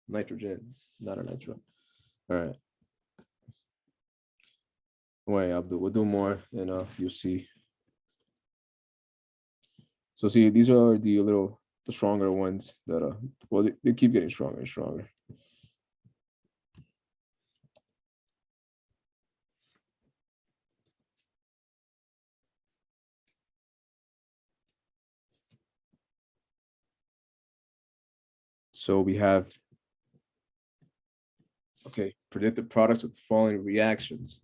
Nitrogen, not a nitro. All right. Wait, Abdul, we'll do more and you'll see. So see, these are the stronger ones that well, they keep getting stronger and stronger. So we have, okay, predict the products with the following reactions.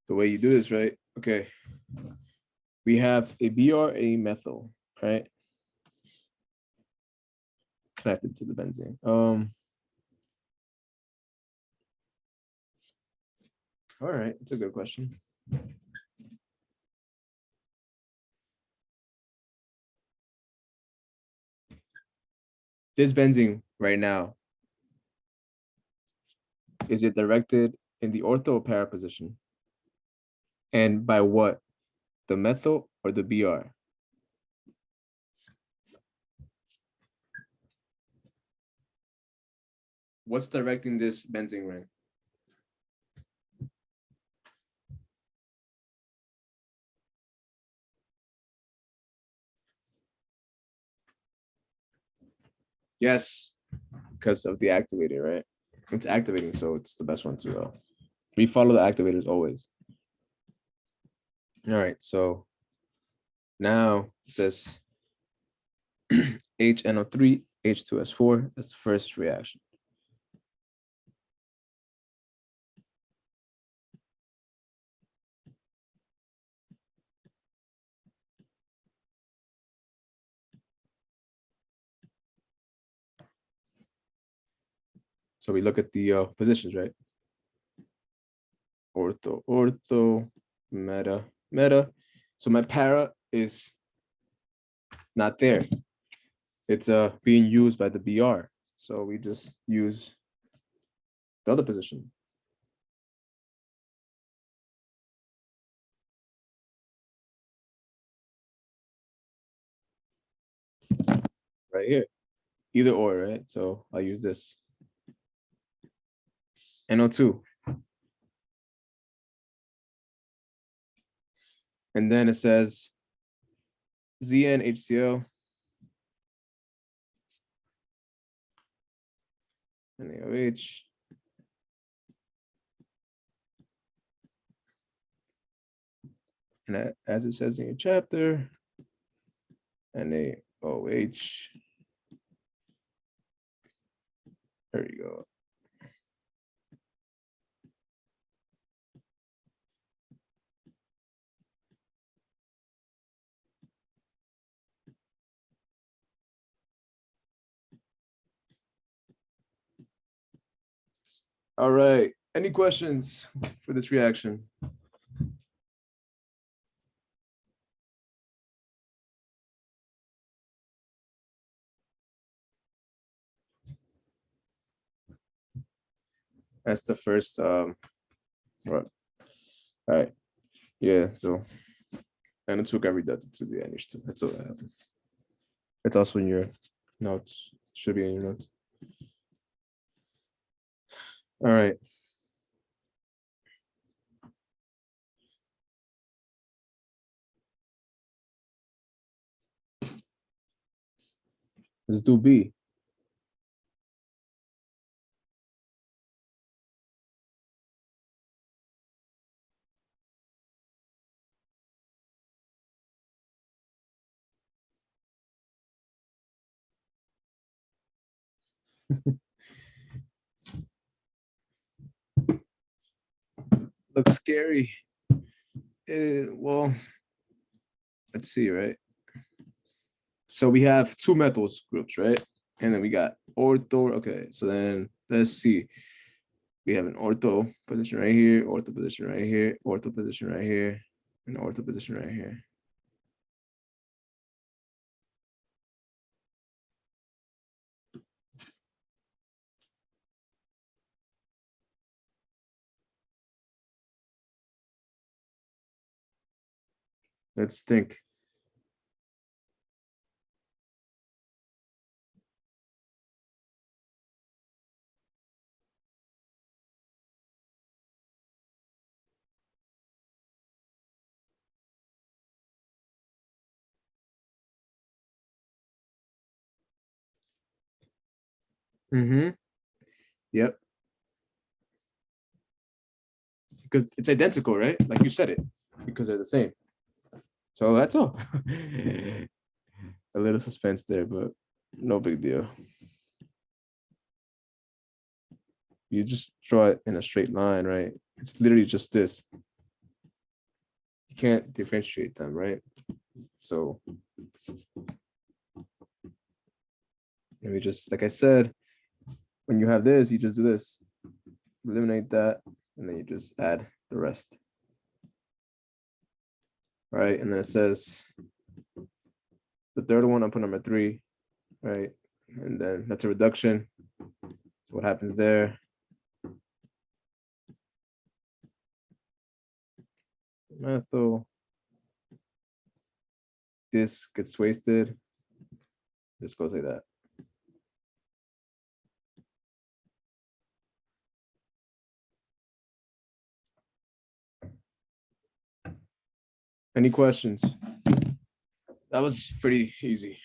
The way you do this, right? Okay. We have a BRA methyl, right? Connected to the benzene. All right, it's a good question. This benzene right now, is it directed in the ortho or para position? And by what? The methyl or the BR? What's directing this benzene ring? Yes, because of the activator, right? It's activating, so it's the best one to we follow the activators always. All right, so now it says HNO3, H2S4. That's the first reaction. So we look at the positions, right? Ortho, ortho, meta, meta. So my para is not there. It's being used by the BR. So we just use the other position. Right here. Either or, right? So I'll use this. NO2. And then it says ZnHCl. NaOH. And as it says in your chapter, NaOH. There you go. All right. Any questions for this reaction? That's the first what? All right. Yeah, so and it took every delta to the NH2. That's all that happened. It's also in your notes. Should be in your notes. All right. Let's do B. Looks scary. Well, let's see, right? So we have two methyls groups, right? And then we got ortho. Okay, so then let's see. We have an ortho position right here, ortho position right here, ortho position right here, and ortho position right here. Let's think. Mm-hmm. Yep. Because it's identical, right? Like you said it, because they're the same. So that's all. A little suspense there, but no big deal. You just draw it in a straight line, right? It's literally just this. You can't differentiate them, right? So maybe just like I said, when you have this, you just do this, eliminate that, and then you just add the rest. Right. And then it says the third one, I'll put number 3, right? And then that's a reduction. So what happens there? Methyl. This gets wasted. This goes like that. Any questions? That was pretty easy.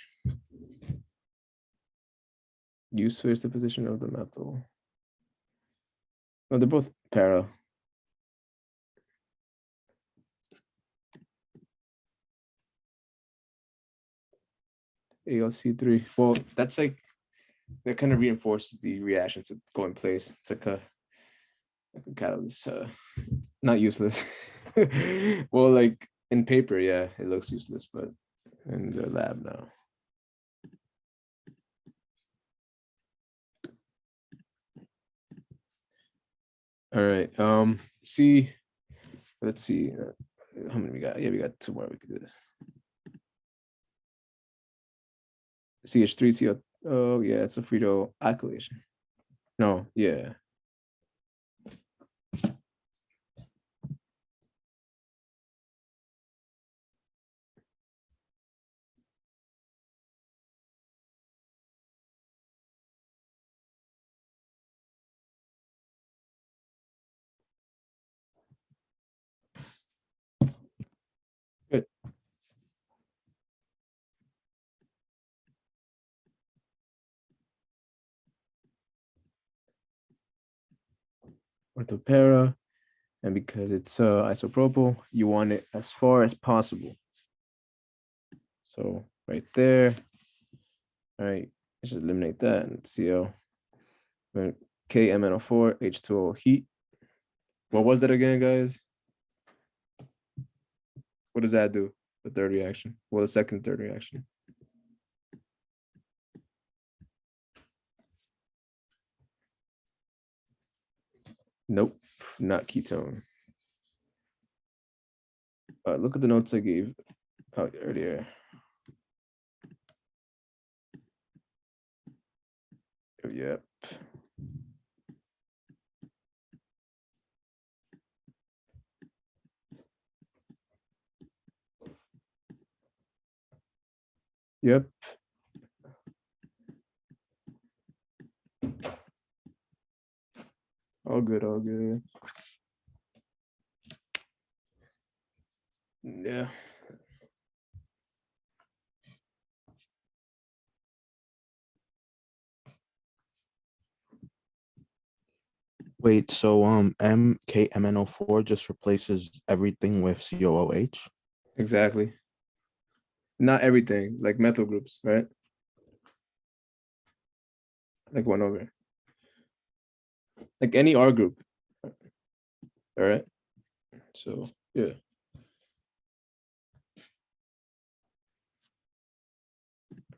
You switch the position of the methyl. No, they're both para. ALC3. Well, that's like that kind of reinforces the reaction to go in place. It's like a catalyst. Not useless. Well, like in paper, yeah, it looks useless, but in the lab now. All right. See, let's see. How many we got? Yeah, we got 2 more. We could do this. CH3, CO. Oh, yeah, it's a Frito alkylation. No, yeah. Good. Orthopara. And because it's isopropyl, you want it as far as possible. So right there. All right, let's just eliminate that and CO. KMNO4, H2O heat. What was that again, guys? What does that do? The third reaction. Well, the second, third reaction. Nope, not ketone. Look at the notes I gave out earlier. Yep. Yep. All good, all good. Yeah. Wait, so MKMNO4 just replaces everything with COOH? Exactly. Not everything, like methyl groups, right? Like one over. Like any R group. All right. So yeah.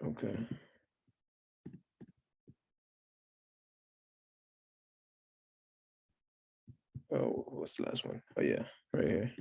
Okay. Oh, what's the last one? Oh yeah, right here.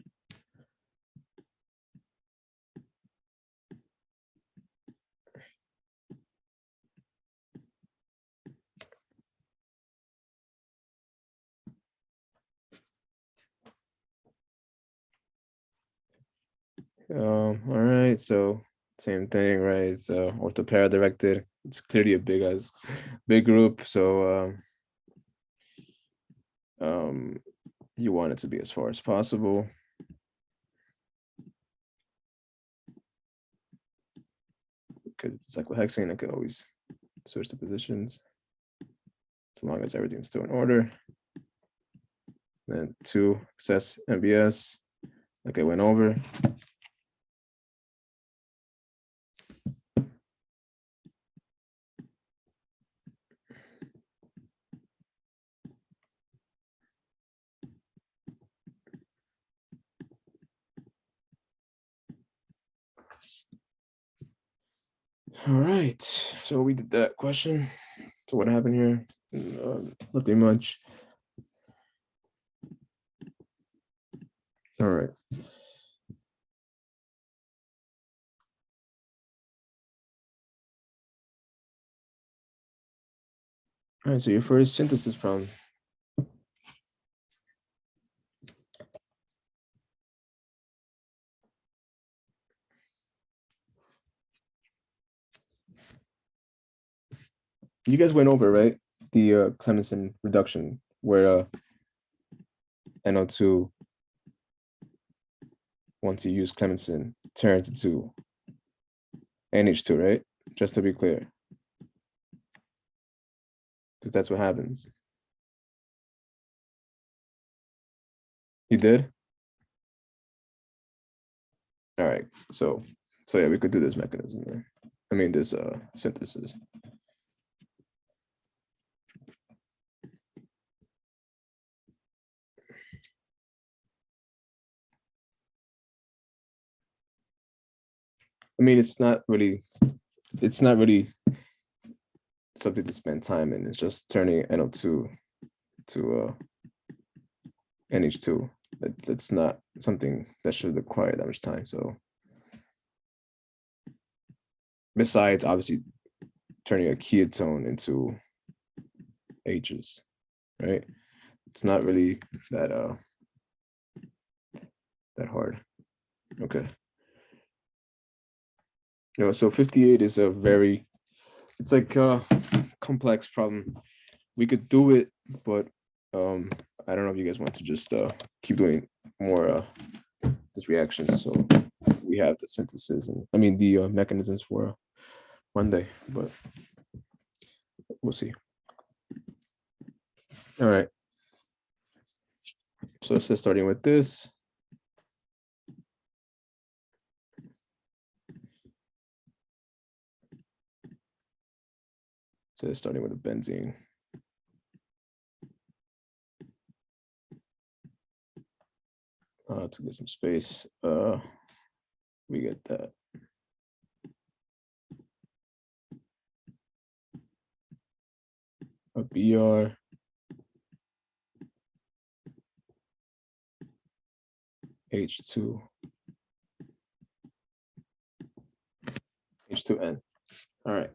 All right, so same thing, right? It's orthopara directed. It's clearly a big group. So you want it to be as far as possible. Because it's a cyclohexane, I could always switch the positions as long as everything's still in order. Then 2 excess MBS, like I went over. All right, so we did that question. So what happened here? Nothing much. All right. All right, so your first synthesis problem. You guys went over, right? The Clemmensen reduction where NO2, once you use Clemmensen, turns into NH2, right? Just to be clear. Because that's what happens. You did? All right. So yeah, we could do this mechanism there. I mean this synthesis. I mean it's not really something to spend time in. It's just turning NO2 to NH2. That's not something that should require that much time. So besides obviously turning a ketone into H's, right? It's not really that hard. Okay. So 58 is it's like a complex problem. We could do it, but I don't know if you guys want to just keep doing more this reactions. So we have the synthesis and I mean the mechanisms for one day, but we'll see. All right. So it's just starting with this. So it's starting with a benzene. To get some space, we get that. A BR. H2. H2N. All right.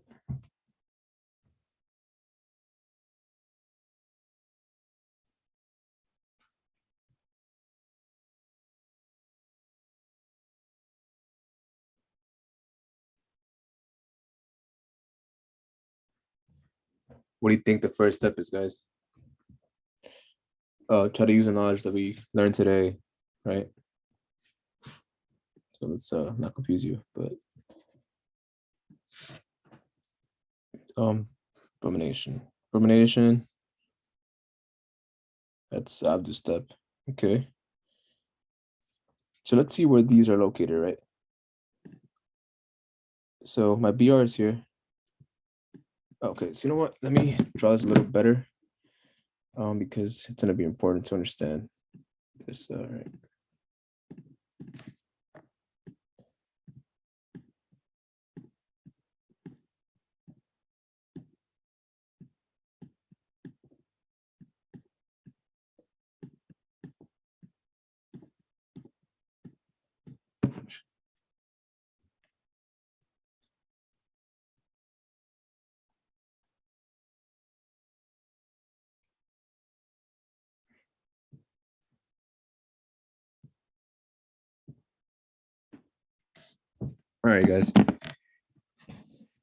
What do you think the first step is, guys? try to use the knowledge that we learned today, right? So let's not confuse you, but bromination. Bromination. That's Abdu's step. Okay. So let's see where these are located, right? So my BR is here. Okay, so you know what? Let me draw this a little better because it's gonna be important to understand this. All right. All right, guys.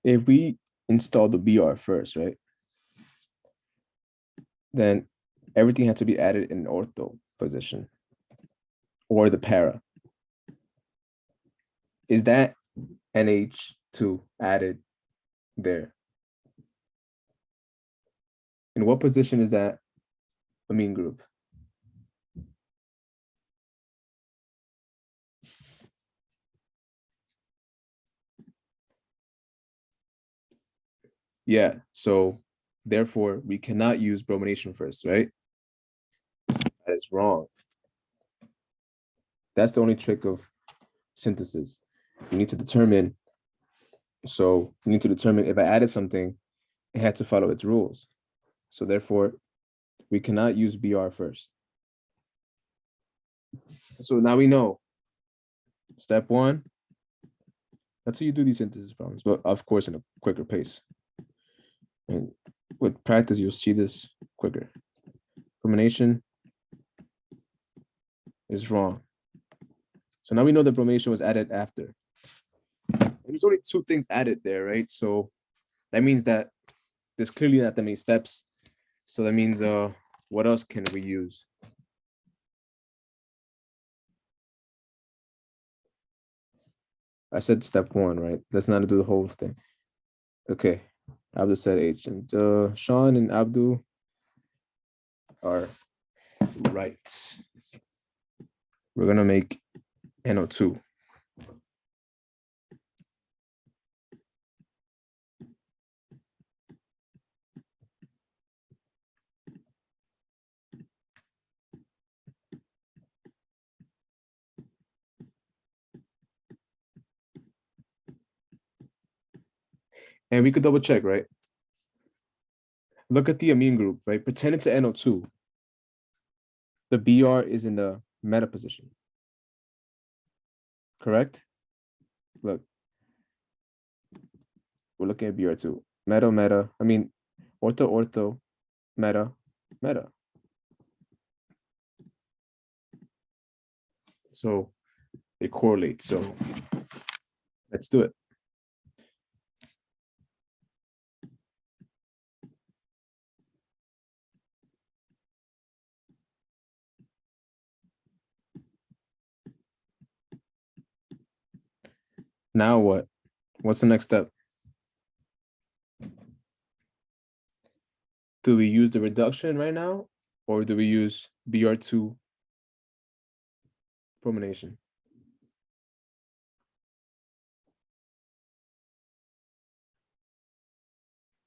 If we install the BR first, right? Then everything has to be added in ortho position or the para. Is that NH2 added there? In what position is that amine group? Yeah, so therefore we cannot use bromination first, right? That is wrong. That's the only trick of synthesis. You need to determine, so you need to determine if I added something, it had to follow its rules. So therefore, we cannot use BR first. So now we know, step one, that's how you do these synthesis problems, but of course in a quicker pace. And with practice, you'll see this quicker. Bromination is wrong. So now we know that bromination was added after. And there's only two things added there, right? So that means that there's clearly not that many steps. So that means what else can we use? I said step one, right? Let's not do the whole thing. Okay, Abdul said H, and Sean and Abdul are right. We're gonna make NO2. And we could double check, right? Look at the amine group, right? Pretend it's an NO2. The BR is in the meta position. Correct? Look, we're looking at BR2. Meta, meta. I mean, ortho, ortho, meta, meta. So it correlates. So let's do it. Now what? What's the next step? Do we use the reduction right now, or do we use BR2 bromination?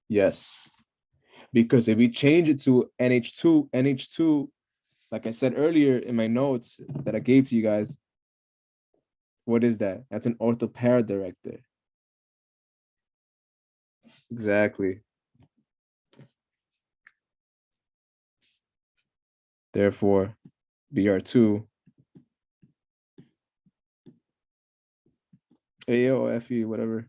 Yes, because if we change it to NH2, like I said earlier in my notes that I gave to you guys, what is that? That's an orthopara director. Exactly. Therefore, BR2, AO, FE, whatever.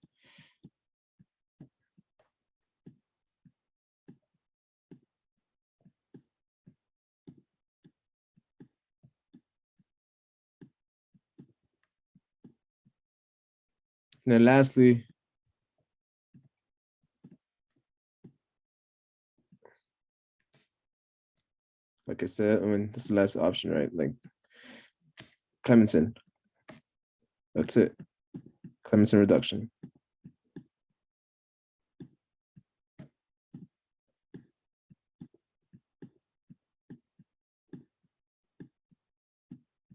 And then lastly, like I said, I mean, this is the last option, right? Like Clemenson. That's it. Clemenson reduction.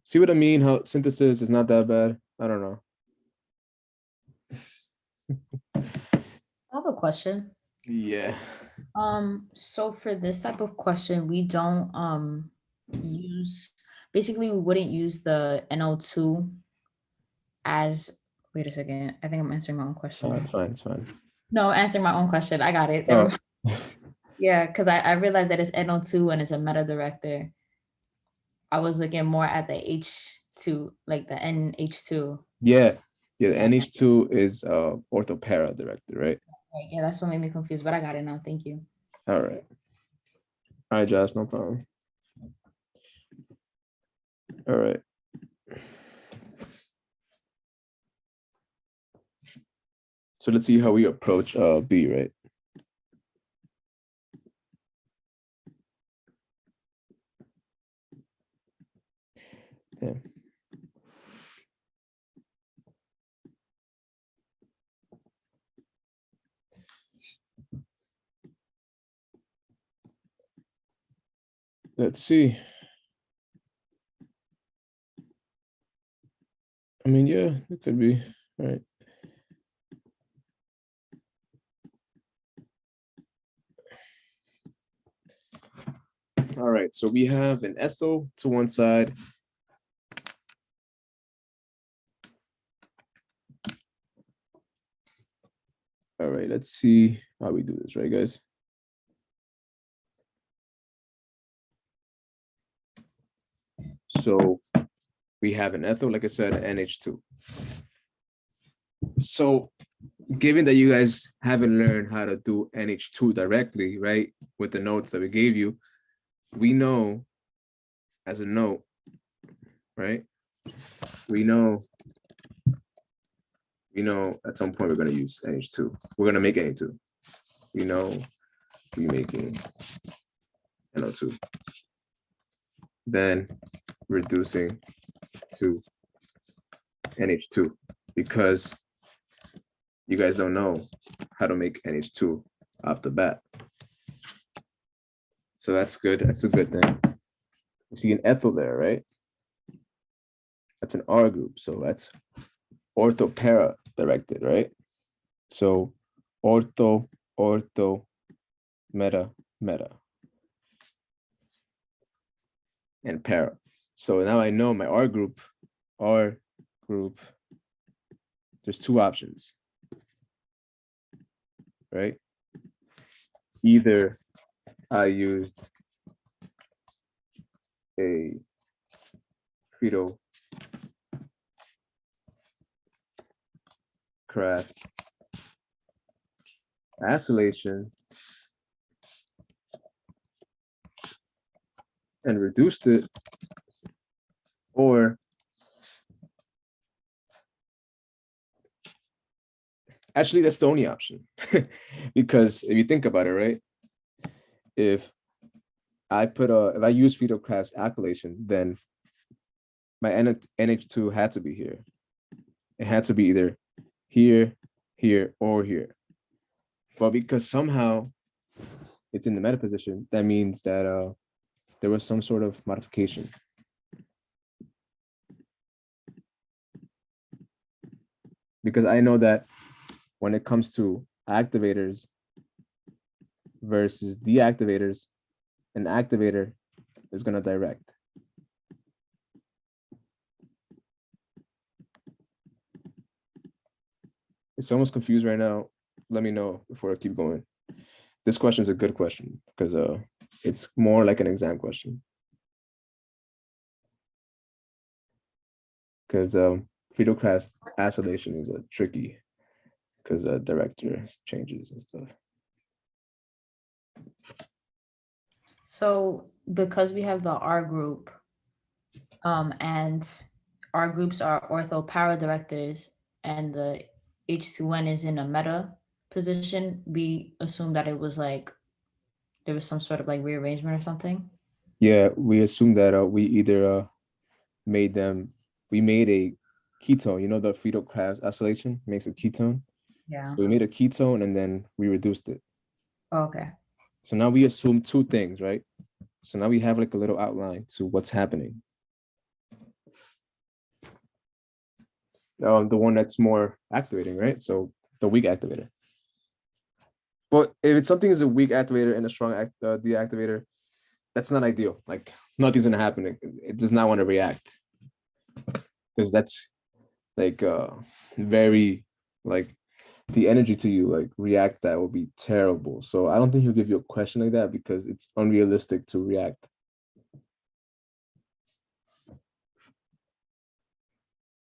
See what I mean? How synthesis is not that bad. I don't know. I have a question. Yeah. So for this type of question, we don't use basically we wouldn't use the NO2 as wait a second. I think I'm answering my own question. It's fine. It's fine. No, I'm answering my own question. I got it. Never Oh. mind. Yeah, because I realized that it's NO2 and it's a meta director. I was looking more at the H2, like the NH2. Yeah. Yeah. Yeah. NH2 is orthopara directed, right? Right, yeah, that's what made me confused, but I got it now. Thank you. All right. All right, Josh, no problem. All right. So let's see how we approach B, right? Yeah. Let's see. I mean, yeah, it could be, right? All right, so we have an ethyl to one side. All right, let's see how we do this, right, guys? So we have an ethyl, like I said, NH2. So given that you guys haven't learned how to do NH2 directly, right, with the notes that we gave you, we know as a note, right, we know at some point we're going to use NH2. We're going to make NH2. We know we're making NO2. Then reducing to NH2 because you guys don't know how to make NH2 off the bat. So that's good. That's a good thing. You see an ethyl there, right? That's an R group. So that's orthopara directed, right? So ortho, meta, and para. So now I know my R group, there's two options, right? Either I used a Credo craft acylation and reduced it, or actually that's the only option because if you think about it, right? If I use Fido Craft's acylation, then my NH2 had to be here. It had to be either here, here, or here. But because somehow it's in the meta position, that means that there was some sort of modification. Because I know that when it comes to activators versus deactivators, an activator is going to direct. It's almost confused right now. Let me know before I keep going. This question is a good question because it's more like an exam question. Because Friedel-Crafts acylation is tricky because director changes and stuff. So because we have the R group, and R groups are ortho para directors, and the H2N is in a meta position, we assume that it was like there was some sort of like rearrangement or something. Yeah, we assume that we either made a ketone, you know, the Friedel-Crafts acylation makes a ketone. Yeah. So we made a ketone and then we reduced it. Okay. So now we assume two things, right? So now we have like a little outline to what's happening. The one that's more activating, right? So the weak activator. But if it's something is a weak activator and a strong deactivator, that's not ideal. Like nothing's gonna happen. It does not want to react because that's like very like the energy to you like react that will be terrible. So I don't think he'll give you a question like that because it's unrealistic to react.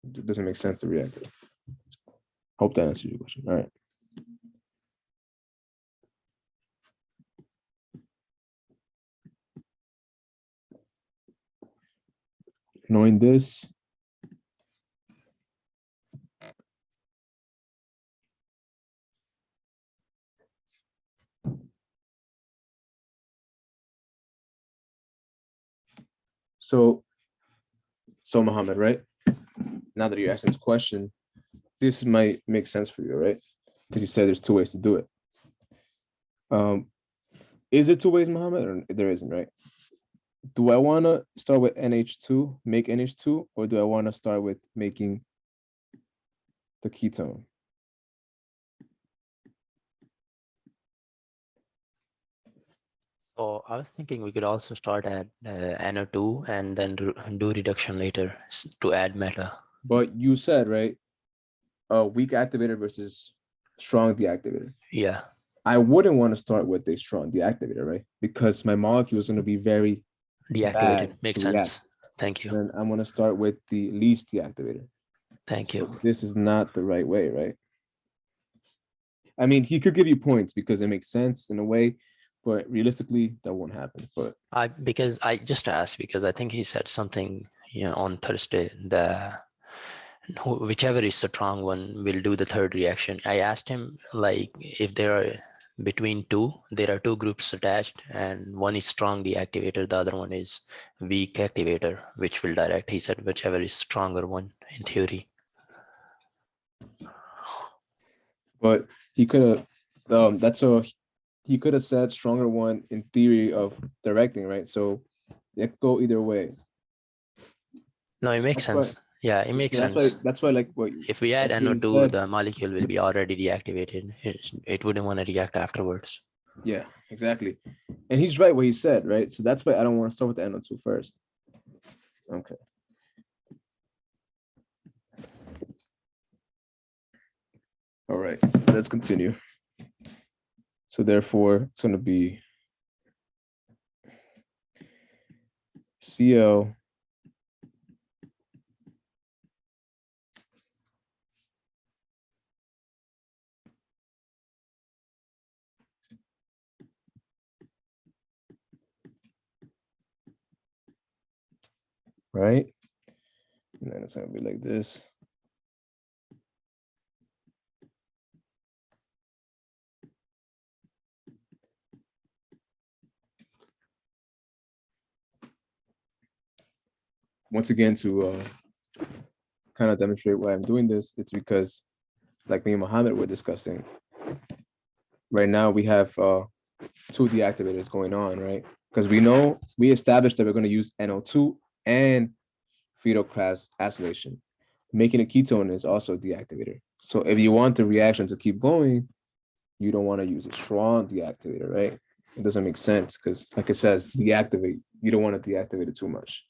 It doesn't make sense to react. Hope that answers your question. All right. Knowing this, so Mohammed, right? Now that you're asking this question, this might make sense for you, right? Because you said there's two ways to do it. Is there two ways, Mohammed, or there isn't, right? Do I want to start with NH2, make NH2, or do I want to start with making the ketone? So I was thinking we could also start at NO2 and then do reduction later to add meta. But you said, right, a weak activator versus strong deactivator. Yeah, I wouldn't want to start with a strong deactivator, right? Because my molecule is going to be very deactivated. bad Makes to react. sense. Thank you. Then I'm going to start with the least deactivator. Thank So you. this is not the right way, right? I mean, he could give you points because it makes sense in a way, but realistically, that won't happen. But Because I just asked because I think he said something, on Thursday, whichever is the strong one will do the third reaction. I asked him like if there are there are two groups attached and one is strong deactivator, the other one is weak activator, which will direct. He said whichever is stronger one in theory. but he could have he could have said stronger one in theory of directing, right? So it could go either way. No, it So makes that's why sense. Yeah, it makes so sense. that's why like what If we add that's what he NO2, said. the molecule will be already deactivated. It wouldn't want to react afterwards. Yeah, exactly. And he's right what he said, right? So that's why I don't want to start with the NO2 first. Okay. All right, let's continue. So therefore, it's going to be Cl right? And then it's going to be like this. Once again, to kind of demonstrate why I'm doing this, it's because like me and Mohammed were discussing, right now we have two deactivators going on, right? Because we established that we're going to use NO2 and Friedel-Crafts acylation. Making a ketone is also a deactivator. So if you want the reaction to keep going, you don't want to use a strong deactivator, right? It doesn't make sense because like it says, deactivate. You don't want to deactivate it too much.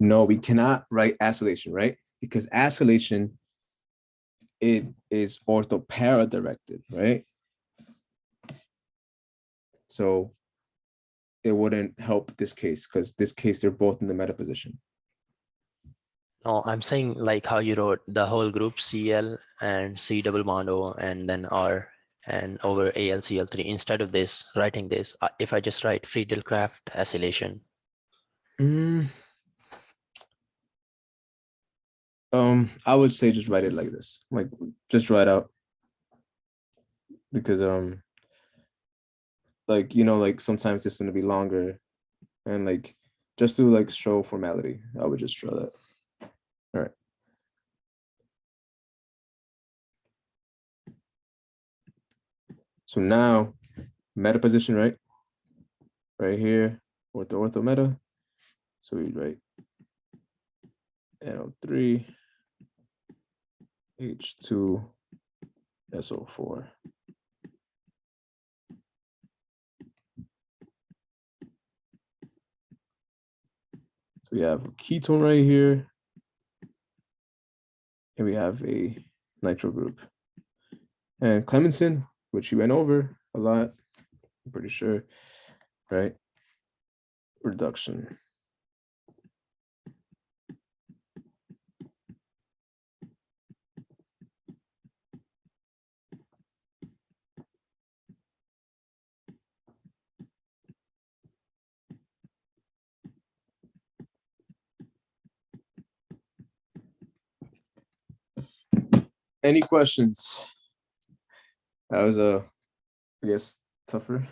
No, we cannot write acylation, right? Because acylation, it is orthopara directed, right? So it wouldn't help this case because this case, they're both in the meta position. No, I'm saying like how you wrote the whole group Cl and C double bond O and then R and over AlCl3. Instead of this, writing this, if I just write Friedel-Crafts acylation. I would say just write it like this, like just write out because like like sometimes it's gonna be longer, and like just to like show formality, I would just draw that. All right. So now meta position, right? Right here, ortho meta. So we write NO3 H2 SO4. So we have a ketone right here, and we have a nitro group. And Clemenson, which you went over a lot, I'm pretty sure, right? Reduction. Any questions? That was I guess, tougher.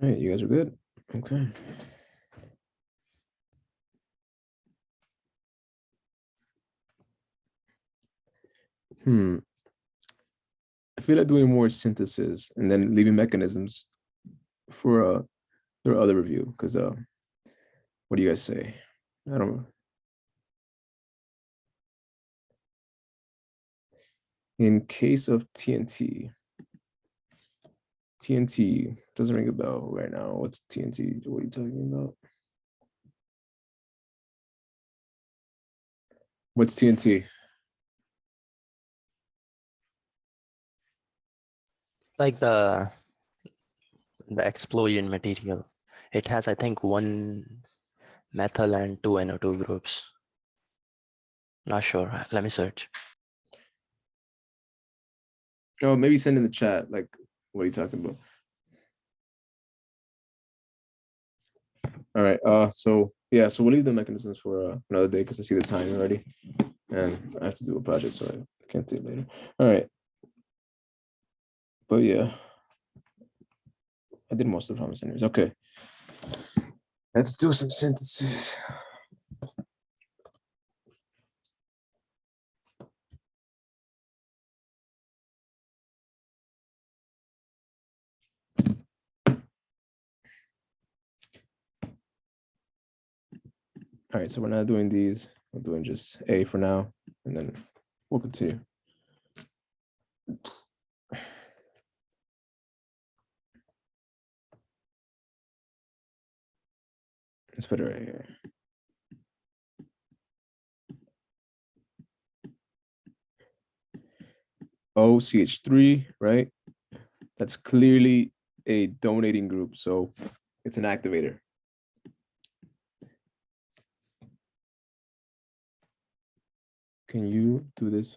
All right, you guys are good. Okay. I feel like doing more synthesis and then leaving mechanisms for their other review, because what do you guys say? I don't know. In case of TNT doesn't ring a bell right now. What's TNT? What are you talking about? What's TNT? Like the explosion material. It has, I think, one methyl and two NO2 groups. Not sure. Let me search. Oh, maybe send in the chat. Like, what are you talking about? All right. So yeah. So we'll leave the mechanisms for another day because I see the time already, and I have to do a project, so I can't do it later. All right. But yeah, I did most of the promise anyways. Okay. Let's do some synthesis. All right, so we're not doing these. We're doing just A for now, and then we'll continue. Let's put it right here. OCH3, right? That's clearly a donating group, so it's an activator. Can you do this?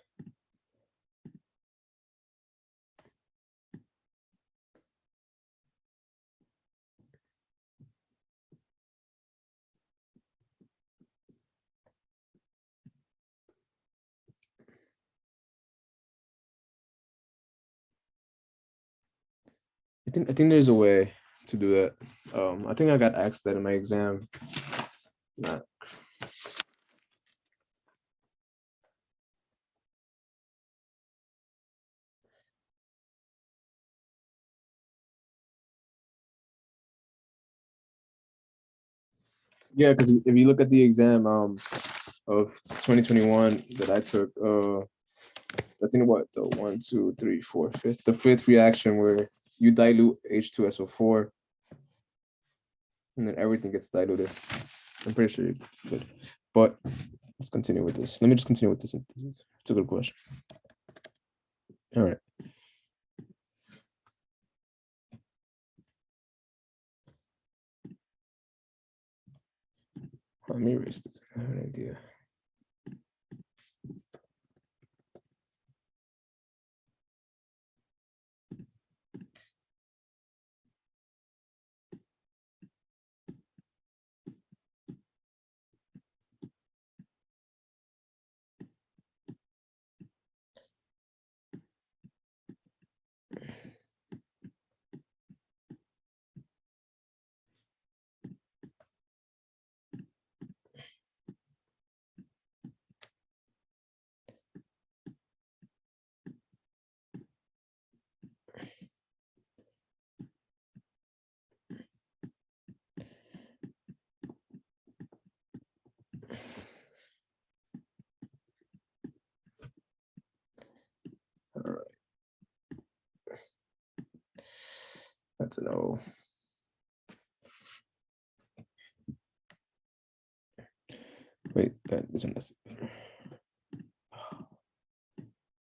I think there's a way to do that. I think I got asked that in my exam. Not. Yeah, because if you look at the exam of 2021 that I took, I think what the 1, 2, 3, 4, fifth, the fifth reaction where you dilute H2SO4 and then everything gets diluted. I'm pretty sure you could, but let's continue with this. Let me just continue with this. It's a good question. All right. Let me erase this. I have an idea. to know. Wait, this one has to be better.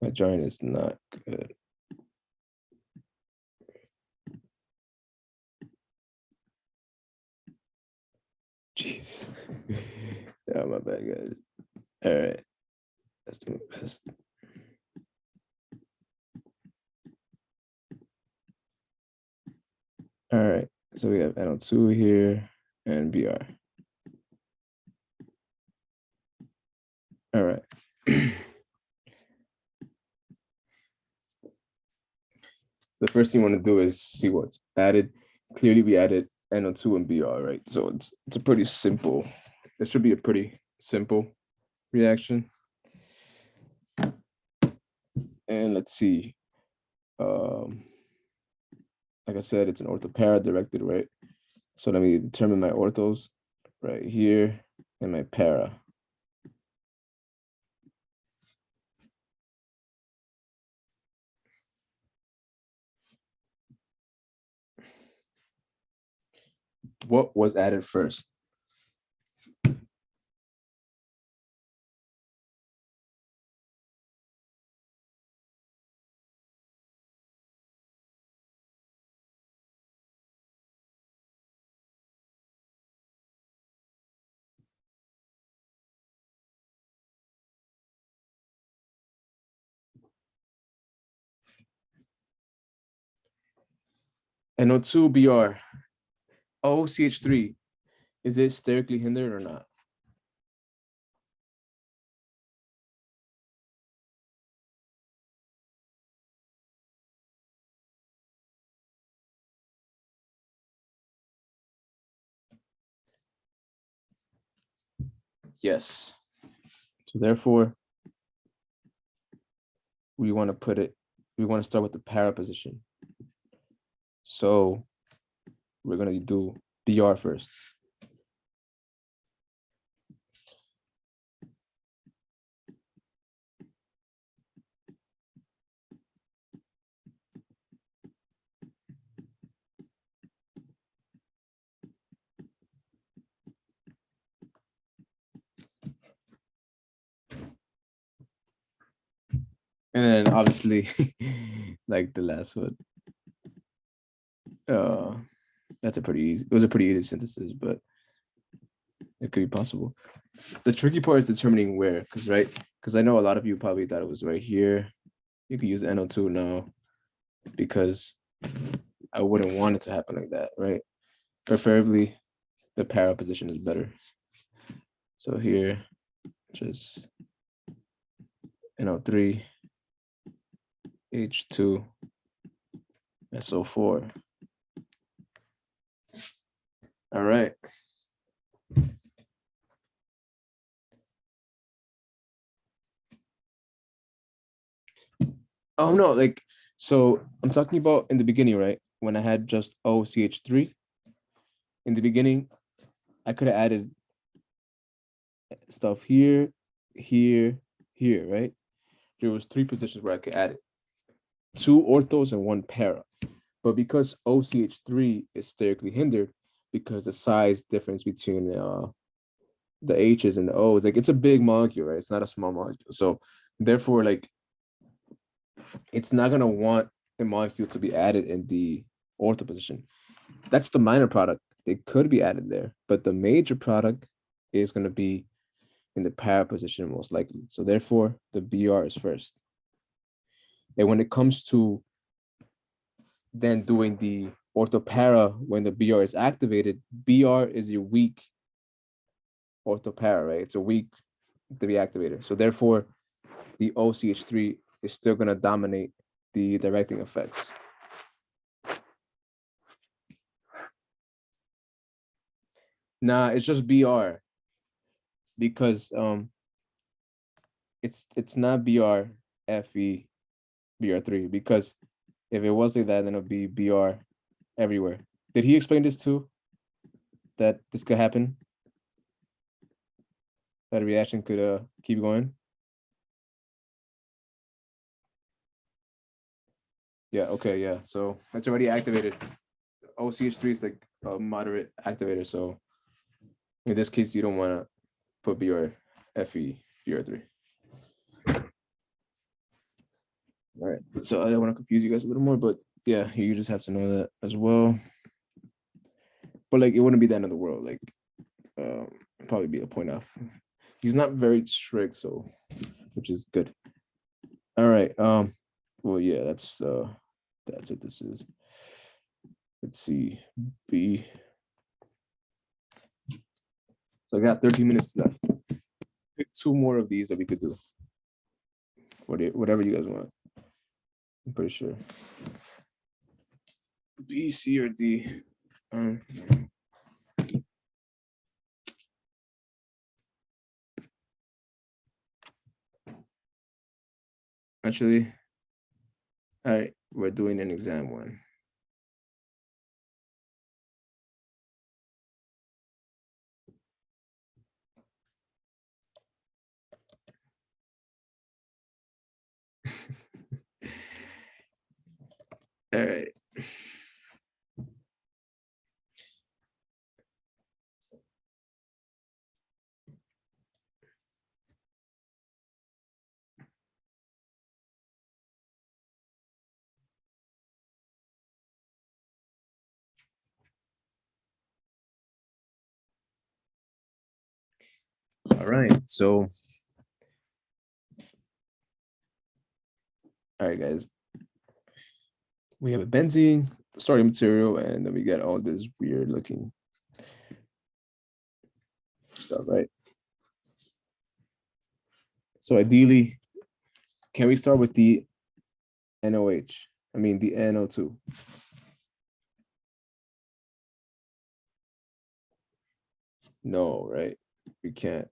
My drawing is not good. Jeez. Yeah, my bad, guys. All right. Let's do my best. All right. So we have NO2 here and BR. All right. The first thing you want to do is see what's added. Clearly, we added NO2 and BR, right? So it's a pretty simple. This should be a pretty simple reaction. And let's see. Like I said, it's an orthopara directed, right? So let me determine my orthos right here and my para. What was added first? NO2 BR. OCH3. Is it sterically hindered or not? Yes. So therefore, we want to start with the para position. So we're going to do BR first. And then obviously, like the last one, that's a pretty easy, it was a pretty easy synthesis, but it could be possible. The tricky part is determining where, because I know a lot of you probably thought it was right here. You could use NO2 now because I wouldn't want it to happen like that, right? Preferably the para position is better. So here, just NO3, H2, SO4. All right. Oh no, like, so I'm talking about in the beginning, right? When I had just OCH3, in the beginning, I could have added stuff here, here, here, right? There was 3 positions where I could add it. 2 orthos and 1 para. But because OCH3 is sterically hindered, because the size difference between the H's and the O's, like it's a big molecule, right? It's not a small molecule. So therefore, like, it's not gonna want a molecule to be added in the ortho position. That's the minor product. They could be added there, but the major product is gonna be in the para position most likely. So therefore, the BR is first. And when it comes to then doing the orthopara when the BR is activated, BR is your weak orthopara, right? It's a weak reactivator. So therefore, the OCH3 is still going to dominate the directing effects. Nah, it's just BR because it's not BR FE BR3, because if it was like that, then it would be BR everywhere. Did he explain this too? That this could happen? That a reaction could keep going? Yeah, okay, yeah. So it's already activated. OCH3 is like a moderate activator. So in this case, you don't want to put BR FE BR3. All right. So I don't want to confuse you guys a little more, but yeah, you just have to know that as well. But like, it wouldn't be the end of the world. Like, probably be a point off. He's not very strict, so which is good. All right. Well, yeah, that's it. This is, let's see, B. So I got 13 minutes left. Pick 2 more of these that we could do. Whatever you guys want. I'm pretty sure. B, C, or D. Actually, all right, we're doing an exam one. All right. All right, so, all right, guys. We have a benzene starting material, and then we get all this weird looking stuff, right? So ideally, can we start with the NOH? I mean, the NO2. No, right? We can't.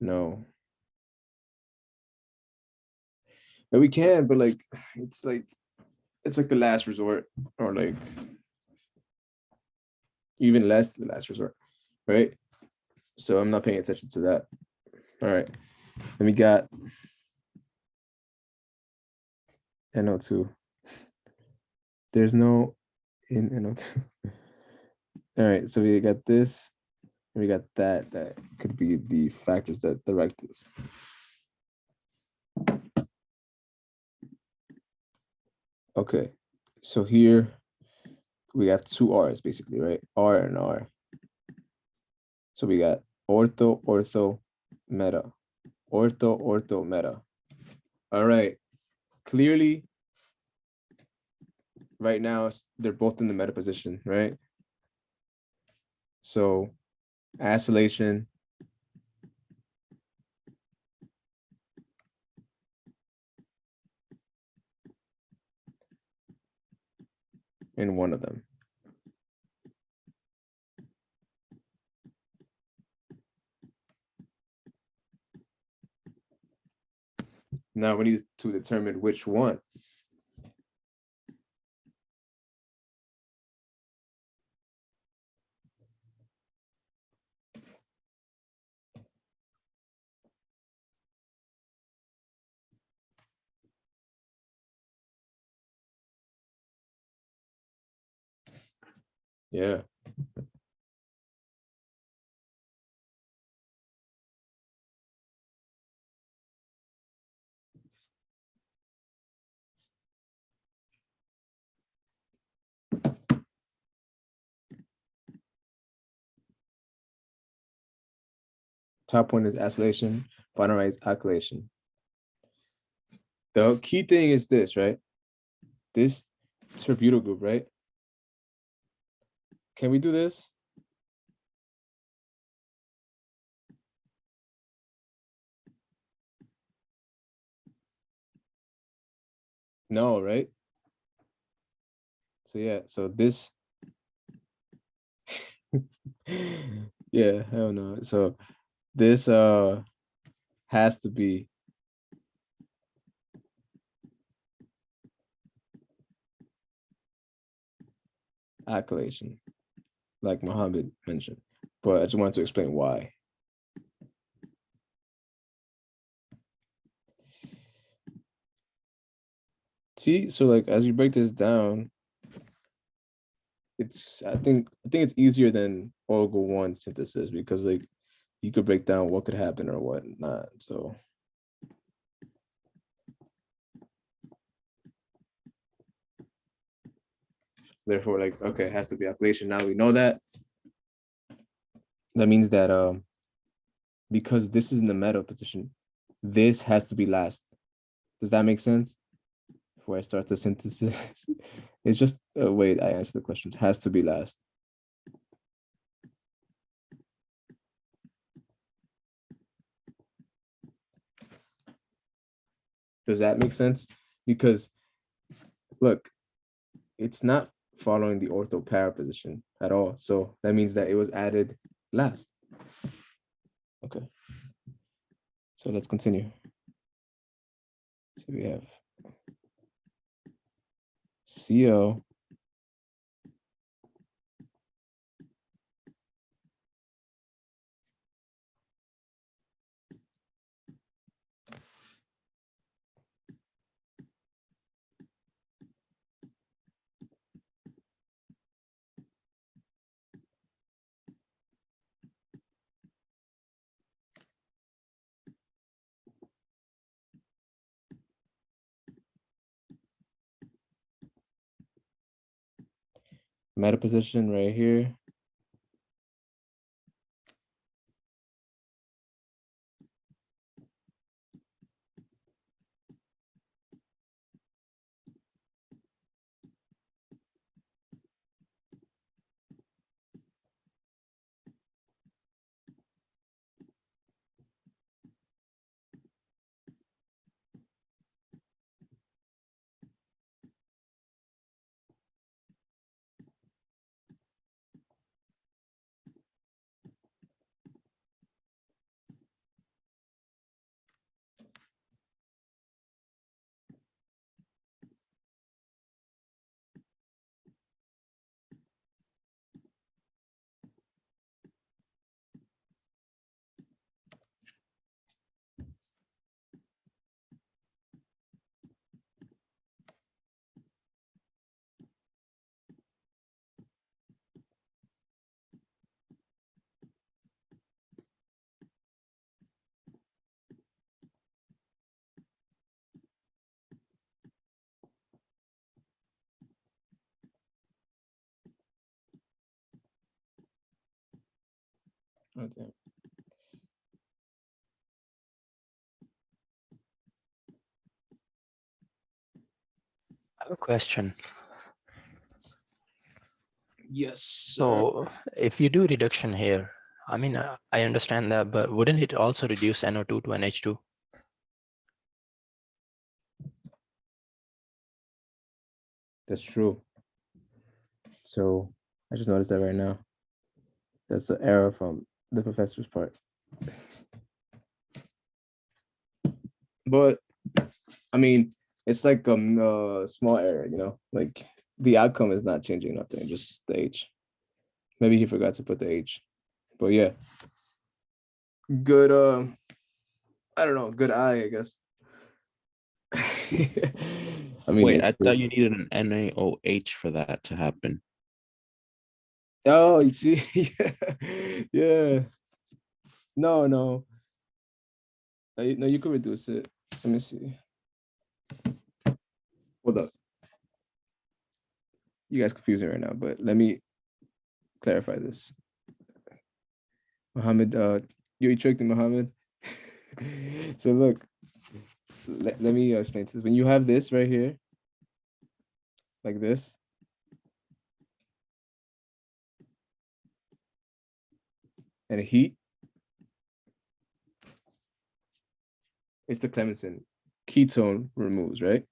No. But we can, but like, it's like the last resort, or like even less than the last resort, right? So I'm not paying attention to that. All right. Then we got NO2. There's no in NO2. All right, so we got this, and we got that. That could be the factors that direct this. Okay, so here we have 2 R's basically, right? R and R. So we got ortho, ortho, meta. Ortho, ortho, meta. All right, clearly, right now, they're both in the meta position, right? So acylation in one of them. Now we need to determine which one. Yeah. Top one is acylation, bottom right is alkylation. The key thing is this, right? This terbutyl group, right? Can we do this? No, right? So yeah, so this, yeah, hell no. So this has to be alkylation, like Mohammed mentioned. But I just wanted to explain why. See, so like as you break this down, I think it's easier than Orgo 1 synthesis because like you could break down what could happen or what not. So therefore, like, okay, it has to be alkylation. Now we know that. That means that because this is in the meta position, this has to be last. Does that make sense? Before I start the synthesis, it's just a way I answer the questions. Has to be last. Does that make sense? Because look, it's not following the ortho para position at all. So that means that it was added last. Okay. So let's continue. So we have CO. Meta position right here. Right there. I have a question. Yes. So if you do reduction here, I mean, I understand that, but wouldn't it also reduce NO2 to NH2? That's true. So I just noticed that right now. That's an error from the professor's part. But I mean, it's like a small error, you know, like the outcome is not changing nothing, just the H. Maybe he forgot to put the H, but yeah. Good, I don't know, good eye, I guess. I mean, Wait, I thought you needed an NaOH for that to happen. oh, you see, yeah. No, no. No, you could reduce it. Let me see. Hold up. You guys confusing right now, but let me clarify this. Muhammad, you tricked me, Muhammad. So look, let me explain this. When you have this right here, like this, and a heat, it's the Clemmensen ketone removes, right?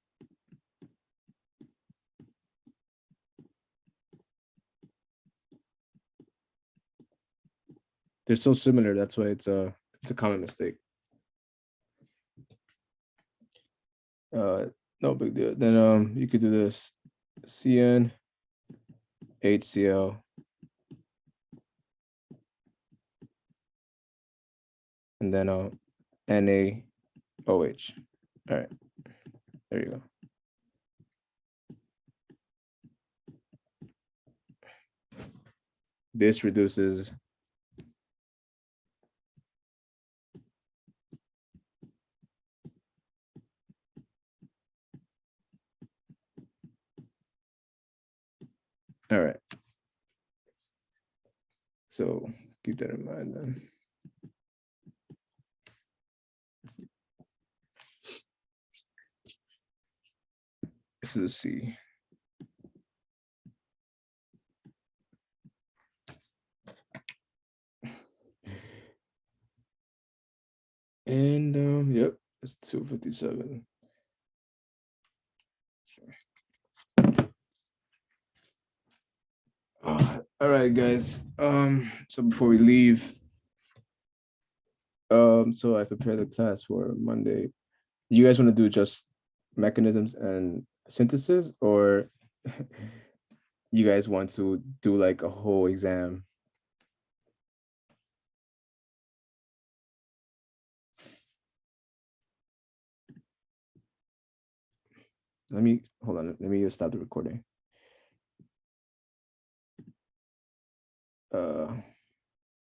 They're so similar. That's why it's a common mistake. No big deal. Then you could do this CN HCl and then NaOH. All right, there you go. this reduces all right. So keep that in mind then. This is a C. And yep, it's 257. All right, guys. So before we leave, so I prepared the class for Monday. You guys want to do just mechanisms and synthesis, or you guys want to do like a whole exam? Let me hold on. Let me just stop the recording.